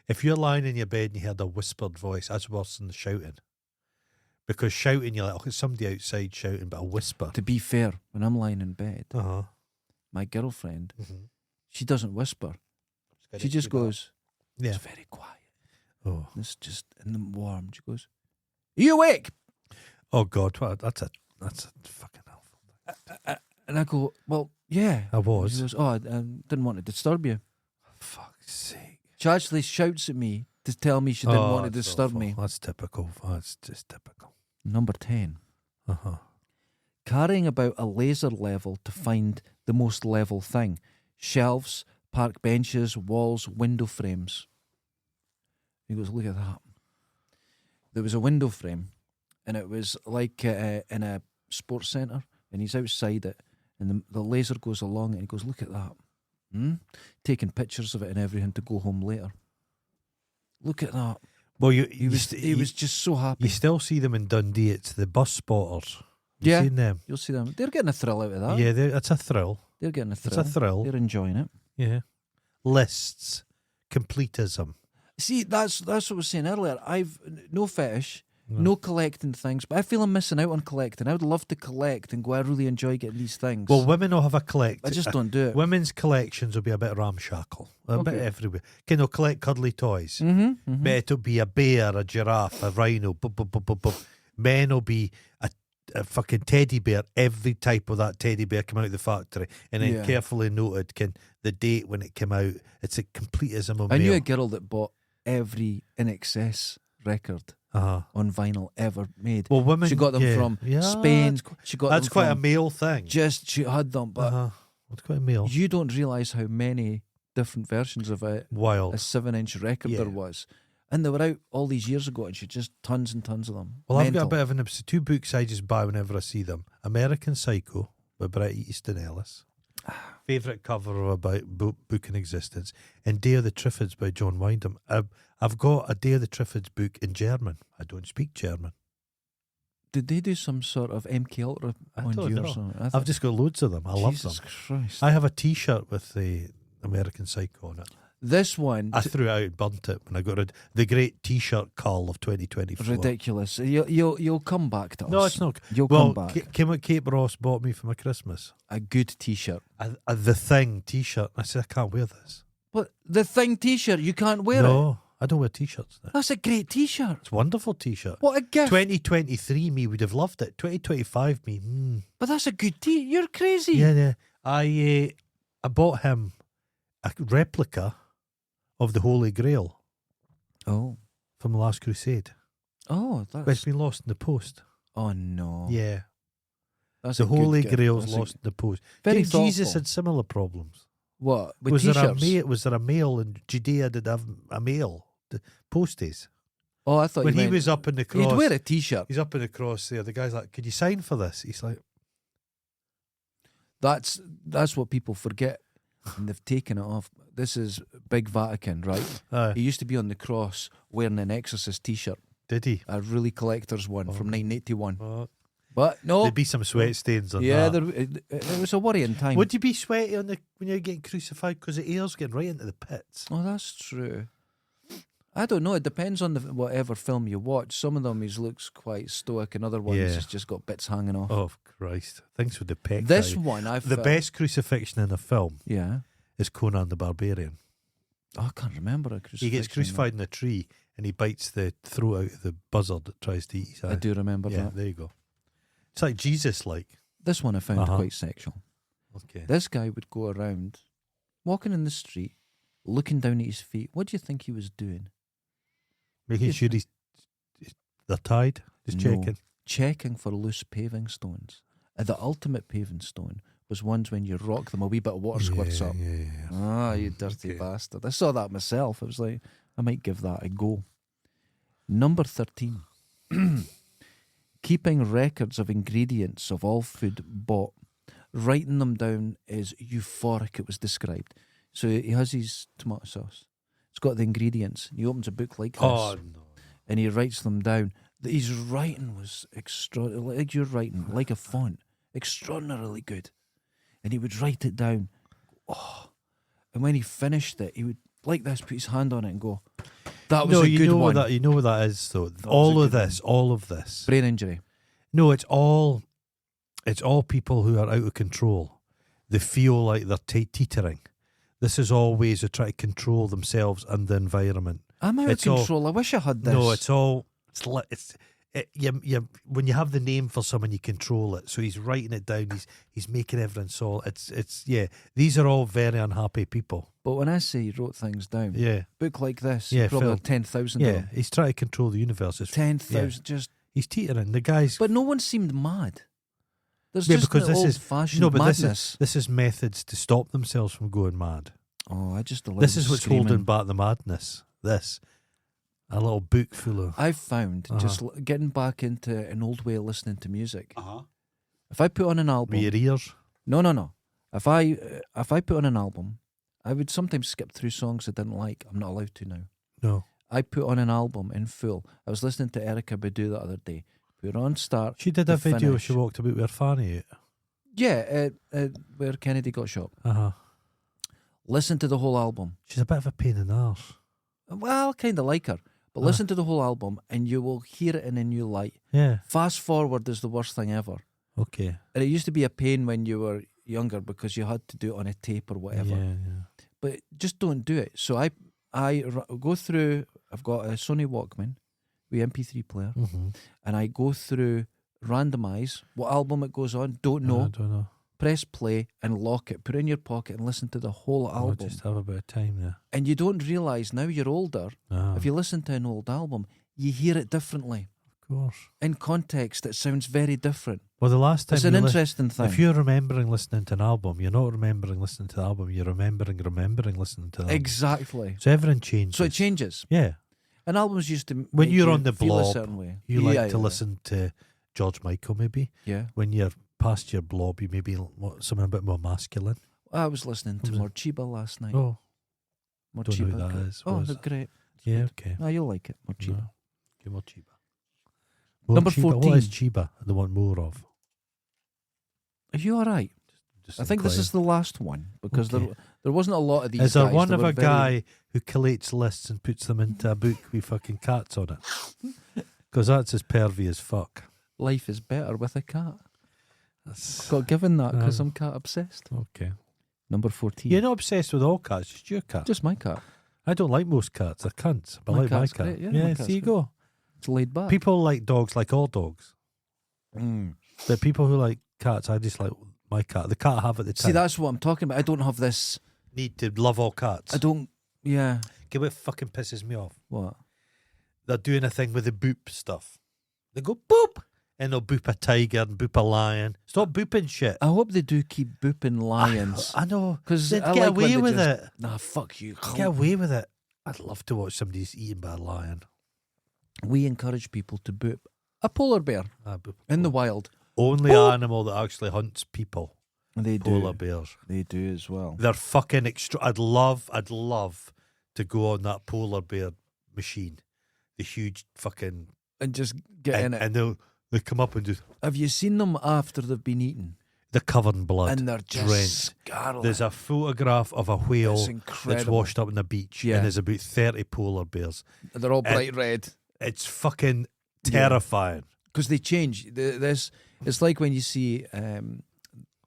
Speaker 1: If you're lying in your bed and you heard a whispered voice, that's worse than the shouting. Because shouting, you're like, oh, it's somebody outside shouting, but a whisper.
Speaker 2: To be fair, when I'm lying in bed, my girlfriend, she doesn't whisper. She just goes, it's very quiet.
Speaker 1: Oh.
Speaker 2: It's just in the warm. She goes, are you awake?
Speaker 1: Oh, God, that's a fucking awful.
Speaker 2: And I go, well, yeah.
Speaker 1: I was.
Speaker 2: She goes, oh, I didn't want to disturb you.
Speaker 1: Fuck's sake.
Speaker 2: She actually shouts at me to tell me she didn't want to disturb me.
Speaker 1: That's typical. That's just typical.
Speaker 2: Number 10. Carrying about a laser level to find the most level thing. Shelves, park benches, walls, window frames. He goes, look at that. There was a window frame, and it was like in a sports centre, and he's outside it, and the laser goes along it, and he goes, look at that. Taking pictures of it and everything to go home later. Look at that.
Speaker 1: Well,
Speaker 2: he was just so happy.
Speaker 1: You still see them in Dundee. It's the bus spotters. You've seen them.
Speaker 2: You'll see them. They're getting a thrill out of that.
Speaker 1: Yeah, it's a thrill.
Speaker 2: They're getting a thrill.
Speaker 1: It's a thrill.
Speaker 2: They're enjoying it.
Speaker 1: Yeah. Lists. Completism.
Speaker 2: See, that's what I was saying earlier. I've no fetish, no collecting things, but I feel I'm missing out on collecting. I would love to collect and go, I really enjoy getting these things.
Speaker 1: Well, women will have a collect.
Speaker 2: I just don't do it.
Speaker 1: Women's collections will be a bit ramshackle. A bit everywhere. Can they'll collect cuddly toys. But it'll be a bear, a giraffe, a rhino. Men will be a fucking teddy bear. Every type of that teddy bear come out of the factory, and then carefully noted the date when it came out. It's a completism of
Speaker 2: I knew a girl that bought every INXS record on vinyl ever made.
Speaker 1: Well, women,
Speaker 2: she got them from Spain.
Speaker 1: That's quite a male thing.
Speaker 2: She had them, but
Speaker 1: it's quite a male.
Speaker 2: You don't realise how many different versions of a 7-inch record there was. And they were out all these years ago, and she just tons and tons of them.
Speaker 1: Well, I've got a
Speaker 2: Mental.
Speaker 1: bit of an obsession. 2 books I just buy whenever I see them. American Psycho by Bret Easton Ellis. Favourite cover of a book in existence. And Day of the Triffids by John Wyndham. I've got a Day of the Triffids book in German. I don't speak German.
Speaker 2: Did they do some sort of MK Ultra
Speaker 1: I
Speaker 2: on
Speaker 1: don't
Speaker 2: you
Speaker 1: know.
Speaker 2: or something?
Speaker 1: I've just got loads of them. I love them.
Speaker 2: Jesus Christ.
Speaker 1: I have a T-shirt with the American Psycho on it.
Speaker 2: This one,
Speaker 1: I threw it out and burnt it when I got rid. The great T-shirt call of 2024.
Speaker 2: ridiculous. You'll come back to us.
Speaker 1: No, it's not.
Speaker 2: You'll
Speaker 1: Well,
Speaker 2: come back.
Speaker 1: came what Kate Ross bought me for my Christmas.
Speaker 2: A good T-shirt.
Speaker 1: The Thing T-shirt. I said, I can't wear this.
Speaker 2: But the Thing T-shirt, you can't wear it.
Speaker 1: No, I don't wear T-shirts now.
Speaker 2: That's a great T-shirt.
Speaker 1: It's a wonderful T-shirt.
Speaker 2: What a gift.
Speaker 1: 2023 me would have loved it. 2025 me,
Speaker 2: But that's a good T. You're crazy.
Speaker 1: Yeah. I bought him a replica of the Holy Grail
Speaker 2: Oh.
Speaker 1: from the Last Crusade.
Speaker 2: Oh,
Speaker 1: But it's
Speaker 2: that's.
Speaker 1: been lost in the post.
Speaker 2: Oh no.
Speaker 1: Yeah,
Speaker 2: That's
Speaker 1: the
Speaker 2: a good
Speaker 1: Holy
Speaker 2: gift.
Speaker 1: Grail's
Speaker 2: That's a-
Speaker 1: lost in the post.
Speaker 2: Very
Speaker 1: Jesus
Speaker 2: thoughtful.
Speaker 1: had similar problems.
Speaker 2: What with
Speaker 1: Was
Speaker 2: T-shirts?
Speaker 1: there a male in Judea did have a male? The posties.
Speaker 2: Oh, I thought
Speaker 1: When
Speaker 2: you
Speaker 1: he
Speaker 2: meant
Speaker 1: was up in the cross.
Speaker 2: He'd wear a T-shirt.
Speaker 1: He's up in the cross there. The guy's like, "Could you sign for this?" He's like,
Speaker 2: That's what people forget, and they've taken it off. This is Big Vatican, right? He used to be on the cross wearing an Exorcist T-shirt,
Speaker 1: "Did he?"
Speaker 2: a really collector's one from 1981.
Speaker 1: Oh,
Speaker 2: But no,
Speaker 1: there'd be some sweat stains on
Speaker 2: yeah,
Speaker 1: that.
Speaker 2: it was a worrying time.
Speaker 1: Would you be sweaty when you're getting crucified because the air's getting right into the pits?
Speaker 2: Oh, that's true. I don't know. It depends on whatever film you watch. Some of them he looks quite stoic, and other ones
Speaker 1: Yeah.
Speaker 2: he's just got bits hanging off.
Speaker 1: Oh Christ! Things with the peck.
Speaker 2: This
Speaker 1: out.
Speaker 2: one, I
Speaker 1: The
Speaker 2: felt,
Speaker 1: best crucifixion in a film
Speaker 2: Yeah.
Speaker 1: is Conan the Barbarian.
Speaker 2: Oh, I can't remember a crucifixion.
Speaker 1: He gets crucified in a tree and he bites the throat out of the buzzard that tries to eat his eye.
Speaker 2: I do remember
Speaker 1: Yeah,
Speaker 2: that.
Speaker 1: there you go. It's like Jesus, like.
Speaker 2: This one I found
Speaker 1: Uh-huh.
Speaker 2: quite sexual.
Speaker 1: Okay.
Speaker 2: This guy would go around walking in the street, looking down at his feet. What do you think he was doing?
Speaker 1: Making sure they're tied. Just
Speaker 2: No.
Speaker 1: checking.
Speaker 2: Checking for loose paving stones. The ultimate paving stone was ones when you rock them, a wee bit of water squirts up.
Speaker 1: Yeah.
Speaker 2: Ah, you dirty
Speaker 1: Okay.
Speaker 2: bastard. I saw that myself. I was like, I might give that a go. Number 13. Keeping records of ingredients of all food bought. Writing them down is euphoric, it was described. So he has his tomato sauce. It's got the ingredients. He opens a book like this
Speaker 1: Oh no.
Speaker 2: and he writes them down. His writing was extraordinary, like your writing, like a font, extraordinarily good. And he would write it down. Oh, and when he finished it, he would like this, put his hand on it and go, "That was
Speaker 1: No,
Speaker 2: a
Speaker 1: you
Speaker 2: good
Speaker 1: know
Speaker 2: one."
Speaker 1: what you know what that is though.
Speaker 2: was
Speaker 1: All
Speaker 2: a
Speaker 1: of
Speaker 2: good
Speaker 1: this, all of this.
Speaker 2: Brain injury.
Speaker 1: No, it's all people who are out of control. They feel like they're teetering. This is all ways of trying to control themselves and the environment.
Speaker 2: I'm out
Speaker 1: It's
Speaker 2: of
Speaker 1: all-
Speaker 2: control. I wish I had this.
Speaker 1: No, it's all. When you have the name for someone, you control it. So he's writing it down. He's making everything so. It's. These are all very unhappy people.
Speaker 2: But when I say he wrote things down,
Speaker 1: Yeah,
Speaker 2: book like this,
Speaker 1: Yeah,
Speaker 2: probably
Speaker 1: Phil.
Speaker 2: 10,000 of
Speaker 1: yeah.
Speaker 2: them.
Speaker 1: He's trying to control the universe.
Speaker 2: 10,000, just.
Speaker 1: He's teetering. The guy's.
Speaker 2: But no one seemed mad. There's
Speaker 1: Yeah,
Speaker 2: just
Speaker 1: because
Speaker 2: an
Speaker 1: this is-
Speaker 2: old-fashioned
Speaker 1: no, but
Speaker 2: madness.
Speaker 1: this is methods to stop themselves from going mad.
Speaker 2: Oh, I just love
Speaker 1: This is what's
Speaker 2: screaming.
Speaker 1: holding back the madness. A little book full of.
Speaker 2: I've found just getting back into an old way of listening to music. If I put on an album,
Speaker 1: With your ears.
Speaker 2: no. If I put on an album, I would sometimes skip through songs I didn't like. I'm not allowed to now.
Speaker 1: No.
Speaker 2: I put on an album in full. I was listening to Erica Badu the other day. Put on start.
Speaker 1: She did
Speaker 2: to
Speaker 1: a video where
Speaker 2: finish.
Speaker 1: she walked about with her fanny out.
Speaker 2: Yeah, where Kennedy got shot. Listen to the whole album.
Speaker 1: She's a bit of a pain in the arse.
Speaker 2: Well, I kind of like her. But listen to the whole album and you will hear it in a new light.
Speaker 1: Yeah.
Speaker 2: Fast forward is the worst thing ever.
Speaker 1: Okay.
Speaker 2: And it used to be a pain when you were younger because you had to do it on a tape or whatever.
Speaker 1: Yeah.
Speaker 2: But just don't do it. So I go through, I've got a Sony Walkman with MP3 player,
Speaker 1: Mm-hmm.
Speaker 2: and I go through, randomise what album it goes on, don't
Speaker 1: I
Speaker 2: know,
Speaker 1: don't know.
Speaker 2: press play and lock it, put it in your pocket and listen to the whole
Speaker 1: I'll
Speaker 2: album.
Speaker 1: just have a bit of time there.
Speaker 2: And you don't realise now you're older, if you listen to an old album, you hear it differently.
Speaker 1: Of course.
Speaker 2: In context, it sounds very different.
Speaker 1: Well, the last time
Speaker 2: It's an
Speaker 1: you
Speaker 2: interesting thing.
Speaker 1: if you're remembering listening to an album, you're not remembering listening to the album. You're remembering listening to the album.
Speaker 2: Exactly.
Speaker 1: So everything changes.
Speaker 2: So it changes.
Speaker 1: Yeah.
Speaker 2: And albums used to
Speaker 1: When
Speaker 2: make
Speaker 1: you're
Speaker 2: you
Speaker 1: on the
Speaker 2: feel a
Speaker 1: blob,
Speaker 2: certain way.
Speaker 1: you like to listen to George Michael, maybe.
Speaker 2: Yeah.
Speaker 1: When you're past your blob, you maybe want something a bit more masculine.
Speaker 2: I was listening to
Speaker 1: What
Speaker 2: Morchiba last night.
Speaker 1: Oh, don't know
Speaker 2: Morchiba.
Speaker 1: who that is.
Speaker 2: Oh,
Speaker 1: What is
Speaker 2: they're
Speaker 1: that?
Speaker 2: great. It's
Speaker 1: Yeah,
Speaker 2: good.
Speaker 1: okay.
Speaker 2: Oh, you'll like it. Morchiba.
Speaker 1: No. Okay, more Chiba.
Speaker 2: Number
Speaker 1: Chiba.
Speaker 2: 14.
Speaker 1: What is Chiba? The one more of.
Speaker 2: Are you all right?
Speaker 1: Just
Speaker 2: I think this is the last one because
Speaker 1: Okay.
Speaker 2: there wasn't a lot of these.
Speaker 1: Is there
Speaker 2: guys
Speaker 1: one
Speaker 2: that
Speaker 1: of
Speaker 2: were
Speaker 1: a
Speaker 2: very-
Speaker 1: guy who collates lists and puts them into a book with fucking cats on it? Because that's as pervy as fuck.
Speaker 2: Life is better with a cat.
Speaker 1: That's,
Speaker 2: Got given that because
Speaker 1: Um,
Speaker 2: I'm cat obsessed.
Speaker 1: okay.
Speaker 2: Number 14.
Speaker 1: You're not obsessed with all cats, just your cat.
Speaker 2: Just my cat.
Speaker 1: I don't like most cats. They're cunts. But I
Speaker 2: My
Speaker 1: like my
Speaker 2: cat's
Speaker 1: cat.
Speaker 2: great, yeah, my cat's
Speaker 1: there you
Speaker 2: great.
Speaker 1: go.
Speaker 2: It's laid back.
Speaker 1: People like dogs like all dogs.
Speaker 2: Mm.
Speaker 1: But people who like cats, I just like my cat. The cat I have at the time.
Speaker 2: See, that's what I'm talking about. I don't have this.
Speaker 1: Need to love all cats.
Speaker 2: I don't. Yeah.
Speaker 1: Get what fucking pisses me off.
Speaker 2: What?
Speaker 1: They're doing a thing with the boop stuff. They go boop, and they'll boop a tiger and boop a lion. Stop booping shit.
Speaker 2: I hope they do keep booping lions.
Speaker 1: I know.
Speaker 2: Because
Speaker 1: They'd
Speaker 2: I
Speaker 1: get
Speaker 2: like when
Speaker 1: away
Speaker 2: they
Speaker 1: with
Speaker 2: just,
Speaker 1: it.
Speaker 2: Nah, fuck you.
Speaker 1: Get away with it. I'd love to watch somebody eaten by a lion.
Speaker 2: We encourage people to boop a polar bear
Speaker 1: Boop.
Speaker 2: in the wild.
Speaker 1: Only
Speaker 2: Boop.
Speaker 1: animal that actually hunts people.
Speaker 2: They
Speaker 1: Polar
Speaker 2: do.
Speaker 1: bears.
Speaker 2: They do as well.
Speaker 1: They're fucking extra. I'd love to go on that polar bear machine. The huge fucking
Speaker 2: And just get in it.
Speaker 1: and they come up and just
Speaker 2: Have you seen them after they've been eaten?
Speaker 1: they're covered in blood.
Speaker 2: And they're just
Speaker 1: drenched.
Speaker 2: scarlet.
Speaker 1: There's a photograph of a
Speaker 2: It's
Speaker 1: whale that's
Speaker 2: incredible.
Speaker 1: washed up on the beach,
Speaker 2: Yeah.
Speaker 1: and there's about 30 polar bears.
Speaker 2: They're all bright red.
Speaker 1: It's fucking
Speaker 2: Yeah.
Speaker 1: terrifying.
Speaker 2: Because they change. It's like when you see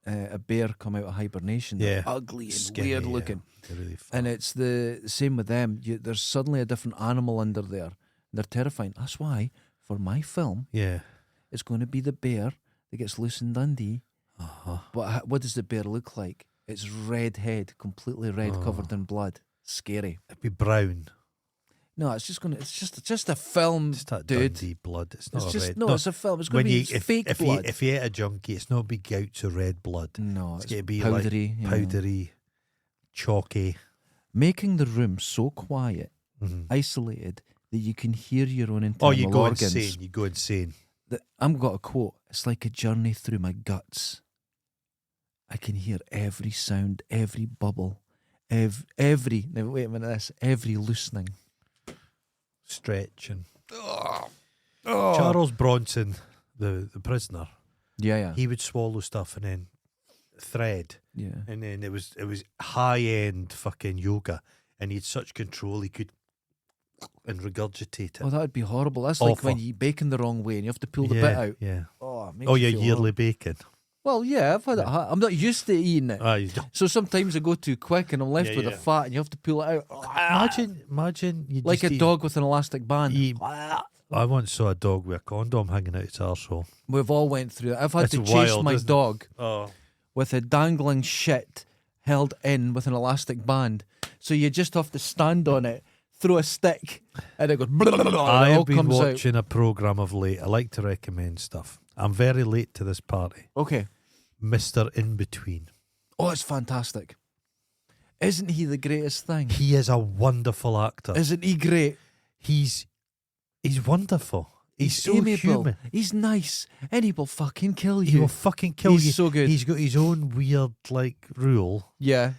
Speaker 2: a bear come out of hibernation. They're
Speaker 1: Yeah.
Speaker 2: ugly and
Speaker 1: Skinny,
Speaker 2: weird
Speaker 1: yeah.
Speaker 2: looking.
Speaker 1: They're really
Speaker 2: And
Speaker 1: fun.
Speaker 2: it's the same with them. There's suddenly a different animal under there. They're terrifying. That's why, for my film,
Speaker 1: Yeah.
Speaker 2: it's going to be the bear that gets loose in Dundee.
Speaker 1: Uh-huh.
Speaker 2: But what does the bear look like? It's red head, completely red, covered in blood. Scary.
Speaker 1: It'd be brown.
Speaker 2: No, it's just a film,
Speaker 1: Just that
Speaker 2: dude.
Speaker 1: Dundee blood. It's not
Speaker 2: It's
Speaker 1: a
Speaker 2: just
Speaker 1: red.
Speaker 2: no, it's a film. It's going to be fake blood.
Speaker 1: if you ate a junkie, it's not big gouts of red blood.
Speaker 2: No,
Speaker 1: It's
Speaker 2: it's
Speaker 1: going to be
Speaker 2: powdery.
Speaker 1: like
Speaker 2: yeah.
Speaker 1: powdery, chalky.
Speaker 2: Making the room so quiet,
Speaker 1: Mhm.
Speaker 2: isolated, that you can hear your own internal
Speaker 1: Oh, you go
Speaker 2: organs.
Speaker 1: insane. You go insane.
Speaker 2: I've got a quote. It's like a journey through my guts. I can hear every sound, every bubble, every. Now wait a minute. Every loosening.
Speaker 1: Stretch and
Speaker 2: Oh.
Speaker 1: Charles Bronson, the prisoner,
Speaker 2: Yeah.
Speaker 1: he would swallow stuff and then thread,
Speaker 2: Yeah.
Speaker 1: and then it was high end fucking yoga, and he had such control he could and regurgitate it.
Speaker 2: Oh, that would be horrible. That's like
Speaker 1: Awful.
Speaker 2: when you eat bacon the wrong way and you have to pull the
Speaker 1: yeah,
Speaker 2: bit out.
Speaker 1: Yeah.
Speaker 2: Oh, it makes
Speaker 1: Oh,
Speaker 2: you
Speaker 1: your
Speaker 2: feel
Speaker 1: yearly
Speaker 2: horrible.
Speaker 1: bacon.
Speaker 2: Well, yeah, I've had it. I'm not used to eating it.
Speaker 1: You don't-
Speaker 2: So sometimes I go too quick and I'm left
Speaker 1: Yeah,
Speaker 2: with
Speaker 1: yeah.
Speaker 2: the fat and you have to pull it out.
Speaker 1: Imagine you
Speaker 2: Like
Speaker 1: just
Speaker 2: a
Speaker 1: eat-
Speaker 2: dog with an elastic band.
Speaker 1: I once saw a dog with a condom hanging out its arsehole.
Speaker 2: We've all went through it. I've had
Speaker 1: It's
Speaker 2: to chase
Speaker 1: wild,
Speaker 2: my
Speaker 1: isn't it?
Speaker 2: dog
Speaker 1: Oh,
Speaker 2: with a dangling shit held in with an elastic band. So you just have to stand on it, throw a stick, and it goes. And it all
Speaker 1: I've been
Speaker 2: comes out.
Speaker 1: watching a program of late. I like to recommend stuff. I'm very late to this party.
Speaker 2: Okay.
Speaker 1: Mr. In Between.
Speaker 2: Oh, it's fantastic. Isn't he the greatest thing?
Speaker 1: He is a wonderful actor.
Speaker 2: Isn't he great?
Speaker 1: He's wonderful. He's so
Speaker 2: amiable.
Speaker 1: human.
Speaker 2: He's nice, and he will fucking kill
Speaker 1: He
Speaker 2: you.
Speaker 1: will fucking kill
Speaker 2: He's
Speaker 1: you.
Speaker 2: so good.
Speaker 1: He's got his own weird rule.
Speaker 2: Yeah,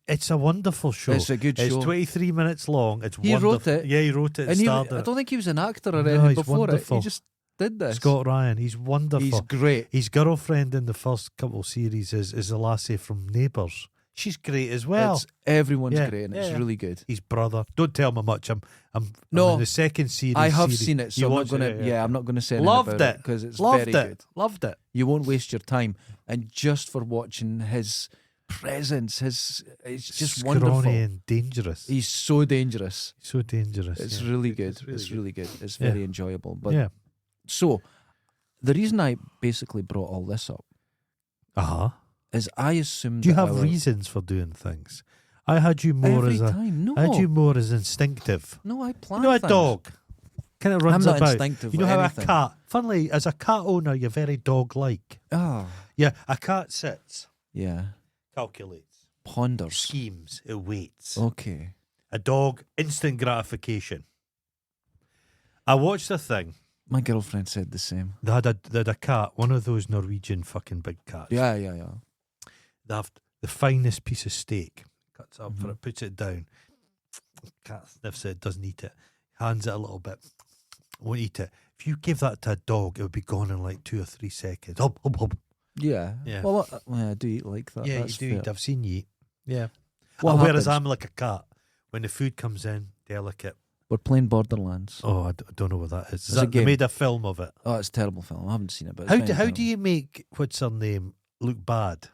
Speaker 1: It's a wonderful show.
Speaker 2: it's a good
Speaker 1: It's
Speaker 2: show.
Speaker 1: 23 minutes long. It's
Speaker 2: He
Speaker 1: wonderful.
Speaker 2: wrote it.
Speaker 1: Yeah, he wrote it.
Speaker 2: And he, I
Speaker 1: starred it.
Speaker 2: don't think he was an actor or
Speaker 1: No,
Speaker 2: anything
Speaker 1: he's
Speaker 2: before it.
Speaker 1: wonderful.
Speaker 2: He just did this.
Speaker 1: Scott Ryan. He's wonderful.
Speaker 2: He's great.
Speaker 1: His girlfriend in the first couple series is the lassie from Neighbours. She's great as well.
Speaker 2: Everyone's
Speaker 1: Yeah,
Speaker 2: great, and
Speaker 1: yeah,
Speaker 2: it's
Speaker 1: yeah.
Speaker 2: really good.
Speaker 1: His brother. Don't tell me much. I'm
Speaker 2: No,
Speaker 1: in the second series.
Speaker 2: I have
Speaker 1: series.
Speaker 2: seen it, so
Speaker 1: You
Speaker 2: I'm not
Speaker 1: watched
Speaker 2: gonna.
Speaker 1: it,
Speaker 2: Yeah, I'm not gonna say anything
Speaker 1: Loved
Speaker 2: about
Speaker 1: it
Speaker 2: because it's
Speaker 1: Loved
Speaker 2: very
Speaker 1: it.
Speaker 2: good.
Speaker 1: Loved it.
Speaker 2: You won't waste your time, and just for watching his presence, it's just wonderful.
Speaker 1: Scrawny and dangerous.
Speaker 2: He's so dangerous.
Speaker 1: so dangerous.
Speaker 2: It's
Speaker 1: yeah.
Speaker 2: really good.
Speaker 1: It's really good.
Speaker 2: It's
Speaker 1: Yeah.
Speaker 2: very enjoyable. But
Speaker 1: Yeah.
Speaker 2: so the reason I basically brought all this up is I assumed.
Speaker 1: Do you
Speaker 2: that
Speaker 1: have
Speaker 2: our-
Speaker 1: reasons for doing things? I had you more
Speaker 2: every
Speaker 1: as a.
Speaker 2: time? No,
Speaker 1: I had you more as instinctive.
Speaker 2: no, I
Speaker 1: You
Speaker 2: plan.
Speaker 1: know, a
Speaker 2: things.
Speaker 1: dog kind of runs
Speaker 2: I'm not
Speaker 1: about.
Speaker 2: instinctive.
Speaker 1: You know
Speaker 2: with
Speaker 1: how
Speaker 2: anything.
Speaker 1: a cat. Funnily, as a cat owner, you're very dog-like.
Speaker 2: Oh,
Speaker 1: Yeah, a cat sits,
Speaker 2: yeah.
Speaker 1: calculates,
Speaker 2: Ponders.
Speaker 1: schemes, it waits.
Speaker 2: Okay.
Speaker 1: A dog, instant gratification. I watched a thing.
Speaker 2: My girlfriend said the same.
Speaker 1: They had a cat, one of those Norwegian fucking big cats.
Speaker 2: Yeah.
Speaker 1: They have the finest piece of steak. Cuts up for
Speaker 2: Mhm.
Speaker 1: it, puts it down. Cat sniffs it, doesn't eat it. Hands it a little bit. Won't eat it. If you give that to a dog, it would be gone in like 2 or 3 seconds. Hub, hub, hub.
Speaker 2: Yeah.
Speaker 1: Yeah.
Speaker 2: Well, I do eat like that.
Speaker 1: Yeah,
Speaker 2: That's
Speaker 1: you do.
Speaker 2: fair.
Speaker 1: I've seen you eat. Yeah.
Speaker 2: What
Speaker 1: Whereas
Speaker 2: happens?
Speaker 1: I'm like a cat. When the food comes in, delicate.
Speaker 2: We're playing Borderlands.
Speaker 1: Oh, I don't know what that is.
Speaker 2: It's
Speaker 1: Is
Speaker 2: a
Speaker 1: that, they
Speaker 2: game.
Speaker 1: made a film of it.
Speaker 2: Oh, it's a terrible film. I haven't seen it, but it's
Speaker 1: How
Speaker 2: very
Speaker 1: do
Speaker 2: terrible.
Speaker 1: you make, what's her name, look bad?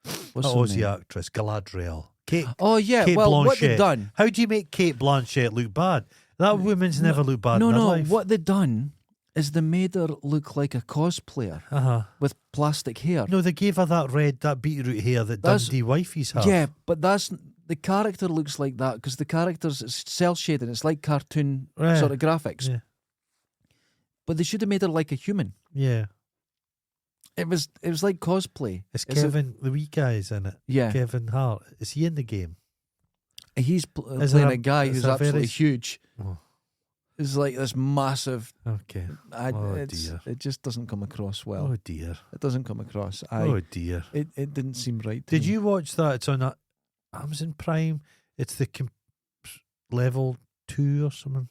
Speaker 2: What's
Speaker 1: That
Speaker 2: her
Speaker 1: Aussie
Speaker 2: name?
Speaker 1: actress, Galadriel. Kate.
Speaker 2: Oh yeah.
Speaker 1: Kate
Speaker 2: well, what
Speaker 1: Blanchett.
Speaker 2: they done?
Speaker 1: How do you make Kate Blanchett look bad? That woman's never looked bad in her life.
Speaker 2: What they done is they made her look like a cosplayer
Speaker 1: Uh-huh.
Speaker 2: with plastic hair.
Speaker 1: No, they gave her that beetroot hair that
Speaker 2: That's-
Speaker 1: Dundee wifeys have.
Speaker 2: Yeah, but the character looks like that because the character's cell shading. It's like cartoon
Speaker 1: Right.
Speaker 2: sort of graphics.
Speaker 1: Yeah.
Speaker 2: But they should have made her like a human.
Speaker 1: Yeah.
Speaker 2: It was like cosplay.
Speaker 1: It's
Speaker 2: It's a-
Speaker 1: Kevin, the wee guy's in it.
Speaker 2: Yeah,
Speaker 1: Kevin Hart. Is he in the game?
Speaker 2: he's
Speaker 1: Is
Speaker 2: playing
Speaker 1: there
Speaker 2: a guy
Speaker 1: is
Speaker 2: who's
Speaker 1: there
Speaker 2: absolutely
Speaker 1: very-
Speaker 2: huge.
Speaker 1: Oh,
Speaker 2: It's like this massive.
Speaker 1: okay. Dear.
Speaker 2: It just doesn't come across well.
Speaker 1: Oh, dear.
Speaker 2: It doesn't come across.
Speaker 1: Oh, dear.
Speaker 2: It didn't seem right. To
Speaker 1: Did
Speaker 2: me.
Speaker 1: you watch that? It's on Amazon Prime. It's the level 2 or something.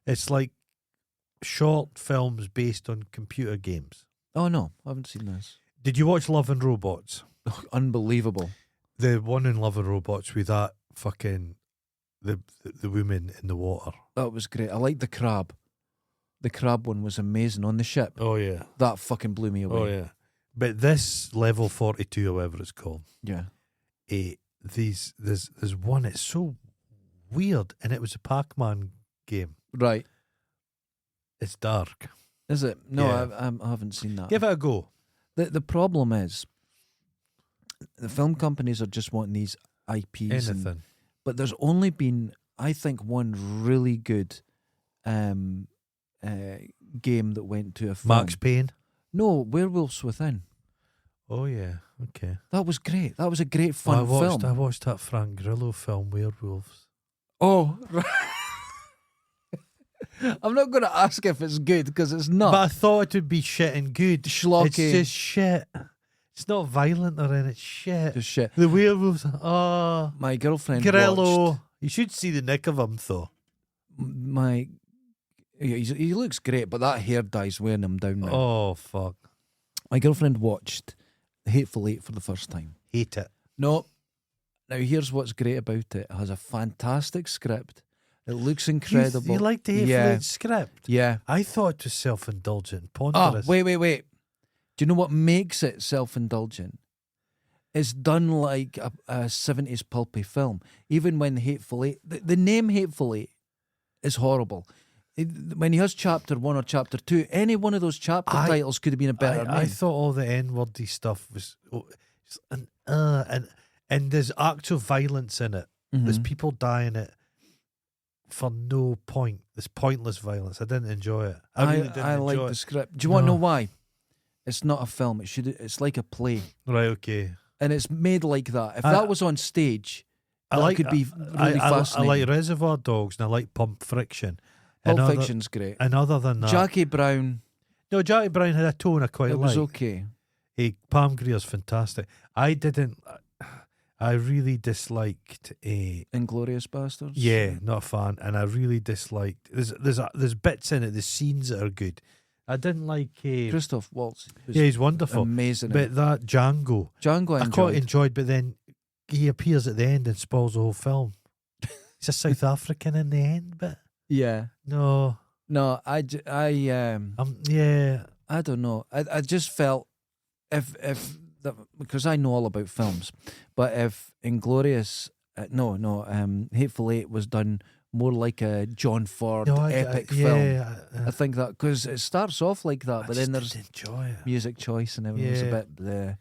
Speaker 1: It's like short films based on computer games.
Speaker 2: Oh no, I haven't seen this.
Speaker 1: Did you watch Love and Robots?
Speaker 2: Oh, unbelievable.
Speaker 1: The one in Love and Robots with that fucking the woman in the water.
Speaker 2: That was great. I liked the crab. The crab one was amazing on the ship.
Speaker 1: Oh yeah.
Speaker 2: That fucking blew me away.
Speaker 1: Oh yeah. But this level 42 or whatever it's called.
Speaker 2: Yeah.
Speaker 1: There's one, it's so weird, and it was a Pac-Man game.
Speaker 2: Right.
Speaker 1: It's dark.
Speaker 2: Is it? No,
Speaker 1: Yeah.
Speaker 2: I haven't seen that.
Speaker 1: Give it a go.
Speaker 2: The problem is the film companies are just wanting these IPs,
Speaker 1: Anything.
Speaker 2: but there's only been, I think, one really good game that went to a film.
Speaker 1: Max Payne.
Speaker 2: No, Werewolves Within.
Speaker 1: Oh yeah. Okay.
Speaker 2: That was great. That was a great fun
Speaker 1: I
Speaker 2: film.
Speaker 1: watched that Frank Grillo film, Werewolves.
Speaker 2: Oh, right. I'm not going to ask if it's good because it's not.
Speaker 1: But I thought it would be shit and good.
Speaker 2: Schlocky.
Speaker 1: It's just shit. It's not violent or anything. It's shit.
Speaker 2: Just shit.
Speaker 1: The werewolves. Oh,
Speaker 2: My girlfriend
Speaker 1: Grillo.
Speaker 2: watched
Speaker 1: You should see the nick of him though.
Speaker 2: he looks great, but that hair dye's wearing him down now.
Speaker 1: Oh fuck.
Speaker 2: My girlfriend watched Hateful Eight for the first time.
Speaker 1: Hate it.
Speaker 2: No. Now here's what's great about it. It has a fantastic script. It looks incredible.
Speaker 1: You like the
Speaker 2: Yeah.
Speaker 1: Hateful script?
Speaker 2: Yeah.
Speaker 1: I thought it was self-indulgent,
Speaker 2: Oh,
Speaker 1: ponderous.
Speaker 2: wait. Do you know what makes it self-indulgent? It's done like a 70s pulpy film. Even when Hateful Eight, the name Hateful Eight is horrible. When he has chapter 1 or chapter 2, any one of those chapter titles could have been a better name.
Speaker 1: I thought all the N-wordy stuff was, and there's actual violence in it. There's
Speaker 2: Mhm.
Speaker 1: people dying it for no point. There's pointless violence. I didn't enjoy it. I really didn't
Speaker 2: I
Speaker 1: enjoy
Speaker 2: like
Speaker 1: it.
Speaker 2: the script. Do you want to
Speaker 1: No.
Speaker 2: know why? It's not a film. It's like a play,
Speaker 1: Right, okay.
Speaker 2: and it's made like that. If
Speaker 1: I-
Speaker 2: that was on stage, that could be really
Speaker 1: I
Speaker 2: fascinating.
Speaker 1: like Reservoir Dogs and I like Pulp Fiction.
Speaker 2: Pulp
Speaker 1: and
Speaker 2: Fiction's great.
Speaker 1: And other than that,
Speaker 2: Jackie Brown,
Speaker 1: no, Jackie Brown had a tone I quite
Speaker 2: it
Speaker 1: like.
Speaker 2: was okay.
Speaker 1: Hey, Pam Grier's fantastic. I really disliked
Speaker 2: Inglorious Bastards.
Speaker 1: yeah, not a fan, and I really disliked. There's bits in it, the scenes that are good. I didn't like.
Speaker 2: Christoph Waltz. Was
Speaker 1: Yeah, he's wonderful.
Speaker 2: amazing.
Speaker 1: But that Django,
Speaker 2: Django I
Speaker 1: I quite
Speaker 2: enjoyed.
Speaker 1: enjoyed. But then he appears at the end and spoils the whole film. He's a South African in the end, but
Speaker 2: Yeah.
Speaker 1: no,
Speaker 2: No, I
Speaker 1: yeah,
Speaker 2: I don't know. I just felt if because I know all about films, but if Inglorious, Hateful Eight was done more like a John Ford
Speaker 1: no,
Speaker 2: epic film.
Speaker 1: Yeah,
Speaker 2: I think that because it starts off like that, but then there's
Speaker 1: didn't enjoy it.
Speaker 2: music choice and everything's a
Speaker 1: Yeah.
Speaker 2: bit bleh.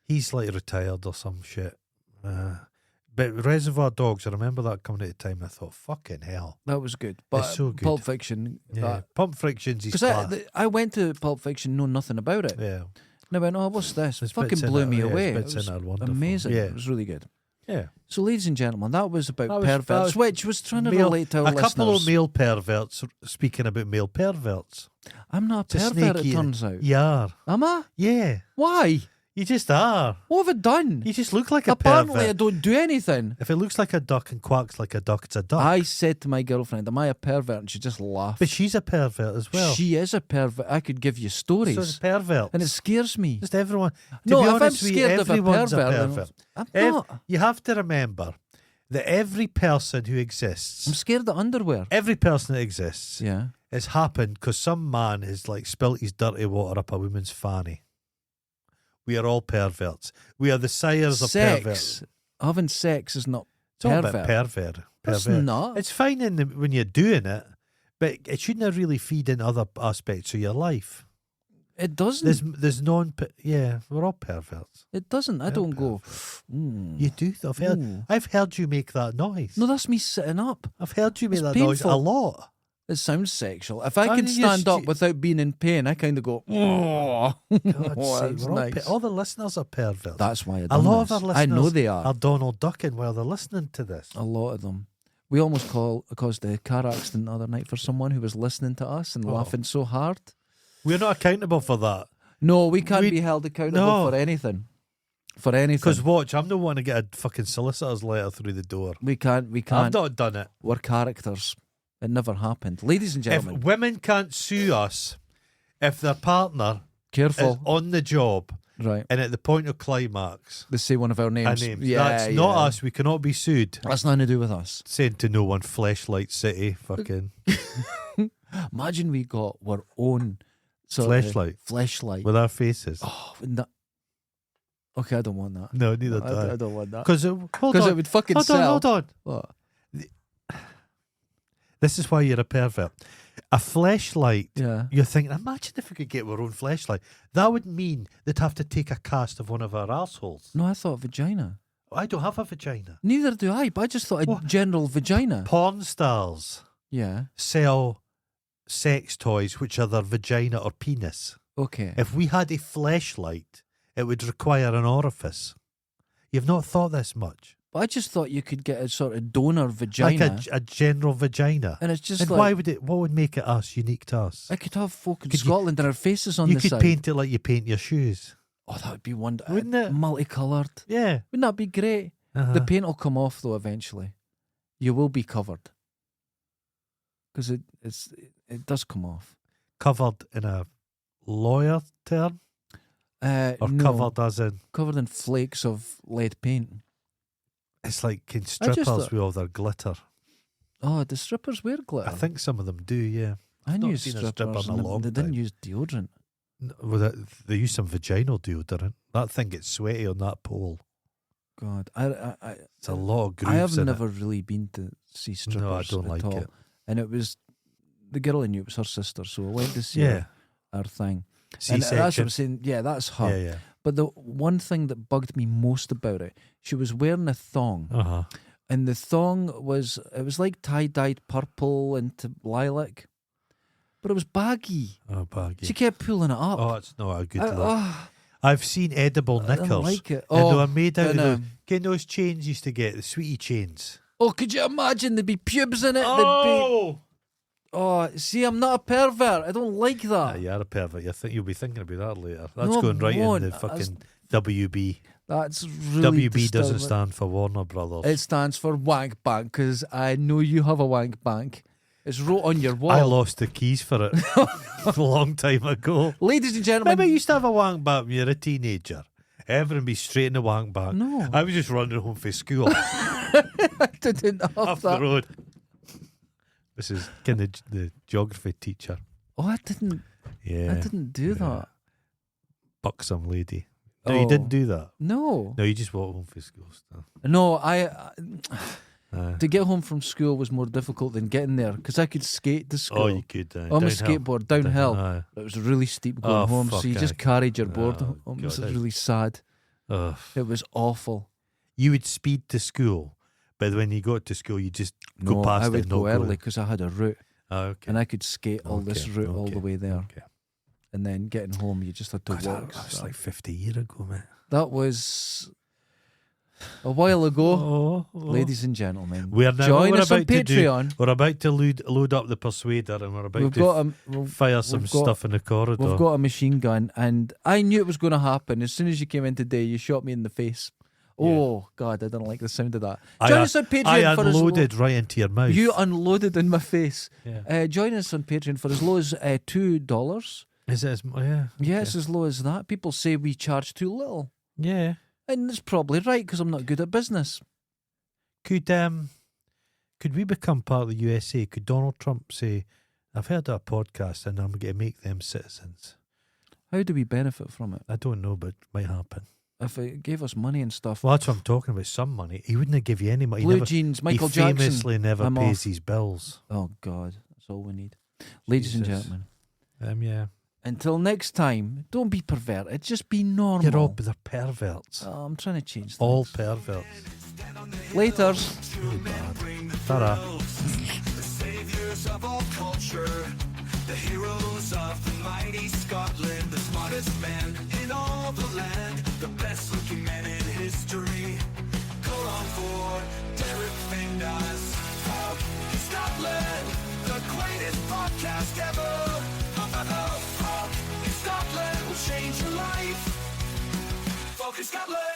Speaker 1: He's like retired or some shit. But Reservoir Dogs, I remember that coming at the time. I thought, fucking hell,
Speaker 2: That was good, but
Speaker 1: so good.
Speaker 2: Pulp Fiction.
Speaker 1: yeah. Pulp Fiction's his
Speaker 2: Because
Speaker 1: class.
Speaker 2: I went to Pulp Fiction, know nothing about it.
Speaker 1: Yeah,
Speaker 2: And I went, oh, what's this? It
Speaker 1: There's
Speaker 2: fucking
Speaker 1: bits in
Speaker 2: blew
Speaker 1: it,
Speaker 2: me
Speaker 1: yeah,
Speaker 2: away.
Speaker 1: there's bits
Speaker 2: It was
Speaker 1: in it are wonderful.
Speaker 2: amazing.
Speaker 1: Yeah.
Speaker 2: It was really good.
Speaker 1: Yeah.
Speaker 2: So, ladies and gentlemen, that was about
Speaker 1: That was-
Speaker 2: perverts,
Speaker 1: that was
Speaker 2: which was trying to
Speaker 1: Male-
Speaker 2: relate to our
Speaker 1: a
Speaker 2: listeners.
Speaker 1: couple of male perverts speaking about male perverts.
Speaker 2: I'm not a
Speaker 1: It's a
Speaker 2: pervert,
Speaker 1: snake
Speaker 2: it turns out.
Speaker 1: You are.
Speaker 2: Am I?
Speaker 1: Yeah.
Speaker 2: Why?
Speaker 1: You just are.
Speaker 2: What have I done?
Speaker 1: You just look like a
Speaker 2: Apparently, I
Speaker 1: pervert.
Speaker 2: don't do anything.
Speaker 1: If it looks like a duck and quacks like a duck, it's a duck.
Speaker 2: I said to my girlfriend, am I a pervert? And she just laughed.
Speaker 1: But she's a pervert as well.
Speaker 2: She is a pervert. I could give you
Speaker 1: So
Speaker 2: stories.
Speaker 1: it's perverts.
Speaker 2: And it scares me.
Speaker 1: Just everyone. To
Speaker 2: No,
Speaker 1: be
Speaker 2: if I'm
Speaker 1: honest with you,
Speaker 2: scared of a
Speaker 1: everyone's
Speaker 2: pervert, then
Speaker 1: pervert.
Speaker 2: I'm
Speaker 1: Ev-
Speaker 2: not.
Speaker 1: You have to remember that every person who exists,
Speaker 2: I'm scared of underwear.
Speaker 1: every person that exists,
Speaker 2: Yeah.
Speaker 1: it's happened because some man has like spilt his dirty water up a woman's fanny. We are all perverts. We are the sires of perverts.
Speaker 2: Sex. Having sex is not
Speaker 1: It's all
Speaker 2: pervert.
Speaker 1: about pervert.
Speaker 2: It's
Speaker 1: Pervert.
Speaker 2: not.
Speaker 1: It's fine when you're doing it, but it shouldn't really feed in other aspects of your life.
Speaker 2: It doesn't.
Speaker 1: There's yeah, we're all perverts.
Speaker 2: It doesn't. I
Speaker 1: We're
Speaker 2: don't go.
Speaker 1: You do.
Speaker 2: Ooh.
Speaker 1: I've heard you make that noise.
Speaker 2: No, that's me sitting up.
Speaker 1: I've heard you make
Speaker 2: It's
Speaker 1: that noise a
Speaker 2: painful.
Speaker 1: lot.
Speaker 2: It sounds sexual. If I
Speaker 1: Oh,
Speaker 2: can
Speaker 1: you
Speaker 2: stand
Speaker 1: just-
Speaker 2: up without being in pain, I kind of go. Oh,
Speaker 1: God's sake,
Speaker 2: that's
Speaker 1: we're all,
Speaker 2: nice.
Speaker 1: all the listeners are perverts.
Speaker 2: That's why I
Speaker 1: a
Speaker 2: done
Speaker 1: lot
Speaker 2: this.
Speaker 1: of our
Speaker 2: I
Speaker 1: listeners
Speaker 2: know they are.
Speaker 1: Donald Ducking while they're listening to this.
Speaker 2: A lot of them. We almost caused a car accident the other night for someone who was listening to us and laughing so hard.
Speaker 1: We're not accountable for that.
Speaker 2: No, we can't
Speaker 1: We-
Speaker 2: be held accountable
Speaker 1: No.
Speaker 2: for anything. For anything.
Speaker 1: Because watch, I'm not wanting to get a fucking solicitor's letter through the door.
Speaker 2: We can't.
Speaker 1: I've not done it.
Speaker 2: We're characters. It never happened. Ladies and gentlemen,
Speaker 1: If women can't sue us if their partner is
Speaker 2: careful.
Speaker 1: on the job
Speaker 2: Right.
Speaker 1: and at the point of climax,
Speaker 2: They say one of our
Speaker 1: our
Speaker 2: names.
Speaker 1: names,
Speaker 2: Yeah,
Speaker 1: that's not
Speaker 2: yeah.
Speaker 1: us. We cannot be sued.
Speaker 2: That's nothing to do with us.
Speaker 1: Saying to no one, Fleshlight City, fucking
Speaker 2: Imagine we got our own sort
Speaker 1: Fleshlight.
Speaker 2: Fleshlight.
Speaker 1: with our faces.
Speaker 2: Oh, wouldn't that... Okay, I don't want that.
Speaker 1: No, neither do
Speaker 2: I
Speaker 1: I.
Speaker 2: don't want that.
Speaker 1: Because hold
Speaker 2: Because
Speaker 1: on,
Speaker 2: it would fucking
Speaker 1: hold
Speaker 2: sell.
Speaker 1: on, hold on.
Speaker 2: What?
Speaker 1: This is why you're a pervert. A fleshlight.
Speaker 2: Yeah.
Speaker 1: You're thinking, imagine if we could get our own fleshlight. That would mean they'd have to take a cast of one of our assholes.
Speaker 2: No, I thought vagina.
Speaker 1: I don't have a vagina.
Speaker 2: Neither do I, but I just thought a
Speaker 1: What?
Speaker 2: general vagina.
Speaker 1: Porn stars
Speaker 2: Yeah.
Speaker 1: sell sex toys which are their vagina or penis.
Speaker 2: Okay.
Speaker 1: If we had a fleshlight, it would require an orifice. You've not thought this much.
Speaker 2: But I just thought you could get a sort of donor vagina.
Speaker 1: Like a general vagina.
Speaker 2: and it's just
Speaker 1: And
Speaker 2: like...
Speaker 1: why would it? What would make it us unique to us?
Speaker 2: I could have folk in
Speaker 1: Could you-
Speaker 2: Scotland and our faces on
Speaker 1: You
Speaker 2: the
Speaker 1: could
Speaker 2: side.
Speaker 1: paint it like you paint your shoes.
Speaker 2: Oh, that would be wonderful.
Speaker 1: Wouldn't it?
Speaker 2: Multicoloured.
Speaker 1: Yeah.
Speaker 2: Wouldn't that be great?
Speaker 1: Uh-huh.
Speaker 2: The paint will come off though eventually. You will be covered. Because it does come off.
Speaker 1: Covered in a lawyer term? Or
Speaker 2: no,
Speaker 1: covered as in,
Speaker 2: covered in flakes of lead paint.
Speaker 1: it's like
Speaker 2: I just
Speaker 1: strippers
Speaker 2: thought-
Speaker 1: with all their glitter.
Speaker 2: Oh, the strippers wear glitter.
Speaker 1: I think some of them do, yeah.
Speaker 2: I
Speaker 1: I've
Speaker 2: knew
Speaker 1: not seen a stripper
Speaker 2: strippers
Speaker 1: in a
Speaker 2: and
Speaker 1: long
Speaker 2: they didn't
Speaker 1: time.
Speaker 2: use deodorant.
Speaker 1: Well, they use some vaginal deodorant. That thing gets sweaty on that pole.
Speaker 2: God,
Speaker 1: It's a lot of grooves
Speaker 2: I have
Speaker 1: in
Speaker 2: never really been to see strippers
Speaker 1: No, I don't
Speaker 2: at
Speaker 1: like
Speaker 2: all.
Speaker 1: it.
Speaker 2: And it was the girl I knew, it was her sister, so I went to see
Speaker 1: Yeah.
Speaker 2: her thing. And that's what
Speaker 1: C-section.
Speaker 2: I'm saying. Yeah, that's her.
Speaker 1: Yeah, yeah.
Speaker 2: But the one thing that bugged me most about it, she was wearing a thong,
Speaker 1: Uh-huh.
Speaker 2: and the thong was like tie-dyed purple into lilac, but it was baggy.
Speaker 1: Oh, baggy.
Speaker 2: She kept pulling it up.
Speaker 1: Oh, it's not a good
Speaker 2: I-
Speaker 1: look.
Speaker 2: oh,
Speaker 1: I've seen edible
Speaker 2: I
Speaker 1: knickers.
Speaker 2: don't like it.
Speaker 1: And they
Speaker 2: Oh,
Speaker 1: were made out of
Speaker 2: and,
Speaker 1: those, get those chains you used to get, the sweetie chains.
Speaker 2: oh, could you imagine there'd be pubes in it? Oh, see, I'm not a pervert. I don't like that.
Speaker 1: You're a pervert. You'll be thinking about that later. That's
Speaker 2: No,
Speaker 1: going right in
Speaker 2: won't.
Speaker 1: the fucking WB.
Speaker 2: That's really
Speaker 1: WB doesn't
Speaker 2: disturbing.
Speaker 1: stand for Warner Brothers.
Speaker 2: It stands for wank bank because I know you have a wank bank. It's wrote on your wall.
Speaker 1: I lost the keys for it a long time ago.
Speaker 2: Ladies and gentlemen,
Speaker 1: Remember, I used to have a wank bank when you were a teenager. Everyone be straight in the wank bank.
Speaker 2: No.
Speaker 1: I was just running home from school
Speaker 2: I didn't have
Speaker 1: off the
Speaker 2: that.
Speaker 1: road. This is kind of the geography teacher.
Speaker 2: Oh, I didn't
Speaker 1: Yeah.
Speaker 2: do that.
Speaker 1: Buxom lady. No, you
Speaker 2: Oh.
Speaker 1: didn't do that.
Speaker 2: No.
Speaker 1: No, you just walked home from school. Still.
Speaker 2: No, I
Speaker 1: To
Speaker 2: get home from school was more difficult than getting there because I could skate to school.
Speaker 1: oh, you could.
Speaker 2: on a
Speaker 1: downhill.
Speaker 2: skateboard downhill.
Speaker 1: Aye.
Speaker 2: It was really steep going
Speaker 1: Oh,
Speaker 2: home, so
Speaker 1: fuck,
Speaker 2: you just
Speaker 1: aye.
Speaker 2: carried your board
Speaker 1: Oh,
Speaker 2: home. It was
Speaker 1: God,
Speaker 2: really sad.
Speaker 1: Ugh.
Speaker 2: It was awful.
Speaker 1: You would speed to school, but when you got to school, you just
Speaker 2: No,
Speaker 1: go past
Speaker 2: I
Speaker 1: it
Speaker 2: would
Speaker 1: and
Speaker 2: go
Speaker 1: not
Speaker 2: early
Speaker 1: go.
Speaker 2: because I had a route
Speaker 1: Oh, okay.
Speaker 2: and I could skate all this
Speaker 1: Okay,
Speaker 2: route all the
Speaker 1: okay,
Speaker 2: way there.
Speaker 1: Okay.
Speaker 2: And then getting home, you just had to
Speaker 1: God,
Speaker 2: walk.
Speaker 1: that was
Speaker 2: So
Speaker 1: like 50 years ago, mate.
Speaker 2: that was a while ago.
Speaker 1: Oh.
Speaker 2: Ladies and gentlemen,
Speaker 1: We're now
Speaker 2: join
Speaker 1: we're
Speaker 2: us on
Speaker 1: about to do-
Speaker 2: Patreon.
Speaker 1: We're about to load up the Persuader, and we're about
Speaker 2: We've
Speaker 1: to
Speaker 2: got
Speaker 1: fire some
Speaker 2: we've got-
Speaker 1: stuff in the corridor.
Speaker 2: we've got a machine gun, and I knew it was going to happen. As soon as you came in today, you shot me in the face. Oh God, I didn't like the sound of that. Join us on Patreon
Speaker 1: I
Speaker 2: for as low.
Speaker 1: unloaded right into your mouth.
Speaker 2: You unloaded in my face.
Speaker 1: Yeah.
Speaker 2: Join us on Patreon for as low as $2.
Speaker 1: Is it? Yeah.
Speaker 2: Yeah,
Speaker 1: okay.
Speaker 2: it's as low as that. People say we charge too little,
Speaker 1: Yeah.
Speaker 2: and it's probably right because I'm not good at business.
Speaker 1: Could we become part of the USA? Could Donald Trump say, "I've heard that podcast, and I'm going to make them citizens"?
Speaker 2: How do we benefit from it?
Speaker 1: I don't know, but it might happen.
Speaker 2: If it gave us money and stuff.
Speaker 1: Well, that's what I'm talking about. Some money. He wouldn't give you any money.
Speaker 2: Blue Jeans, Michael
Speaker 1: he
Speaker 2: Jackson.
Speaker 1: famously never
Speaker 2: I'm
Speaker 1: pays
Speaker 2: off.
Speaker 1: his bills.
Speaker 2: Oh God, that's all we need. Ladies and
Speaker 1: Jesus.
Speaker 2: gentlemen,
Speaker 1: Yeah.
Speaker 2: until next time, don't be perverted. Just be normal.
Speaker 1: You're all they're perverts.
Speaker 2: Oh, I'm trying to change things.
Speaker 1: All perverts.
Speaker 2: Laters.
Speaker 1: Really bad. Ta-ra.
Speaker 3: The saviors of all culture, the heroes of the mighty Scotland, the smartest man in all the land, the best looking man in history. Go on for Derek Finders from Scotland, the greatest podcast ever. Scotland will change your life. Focus Scotland.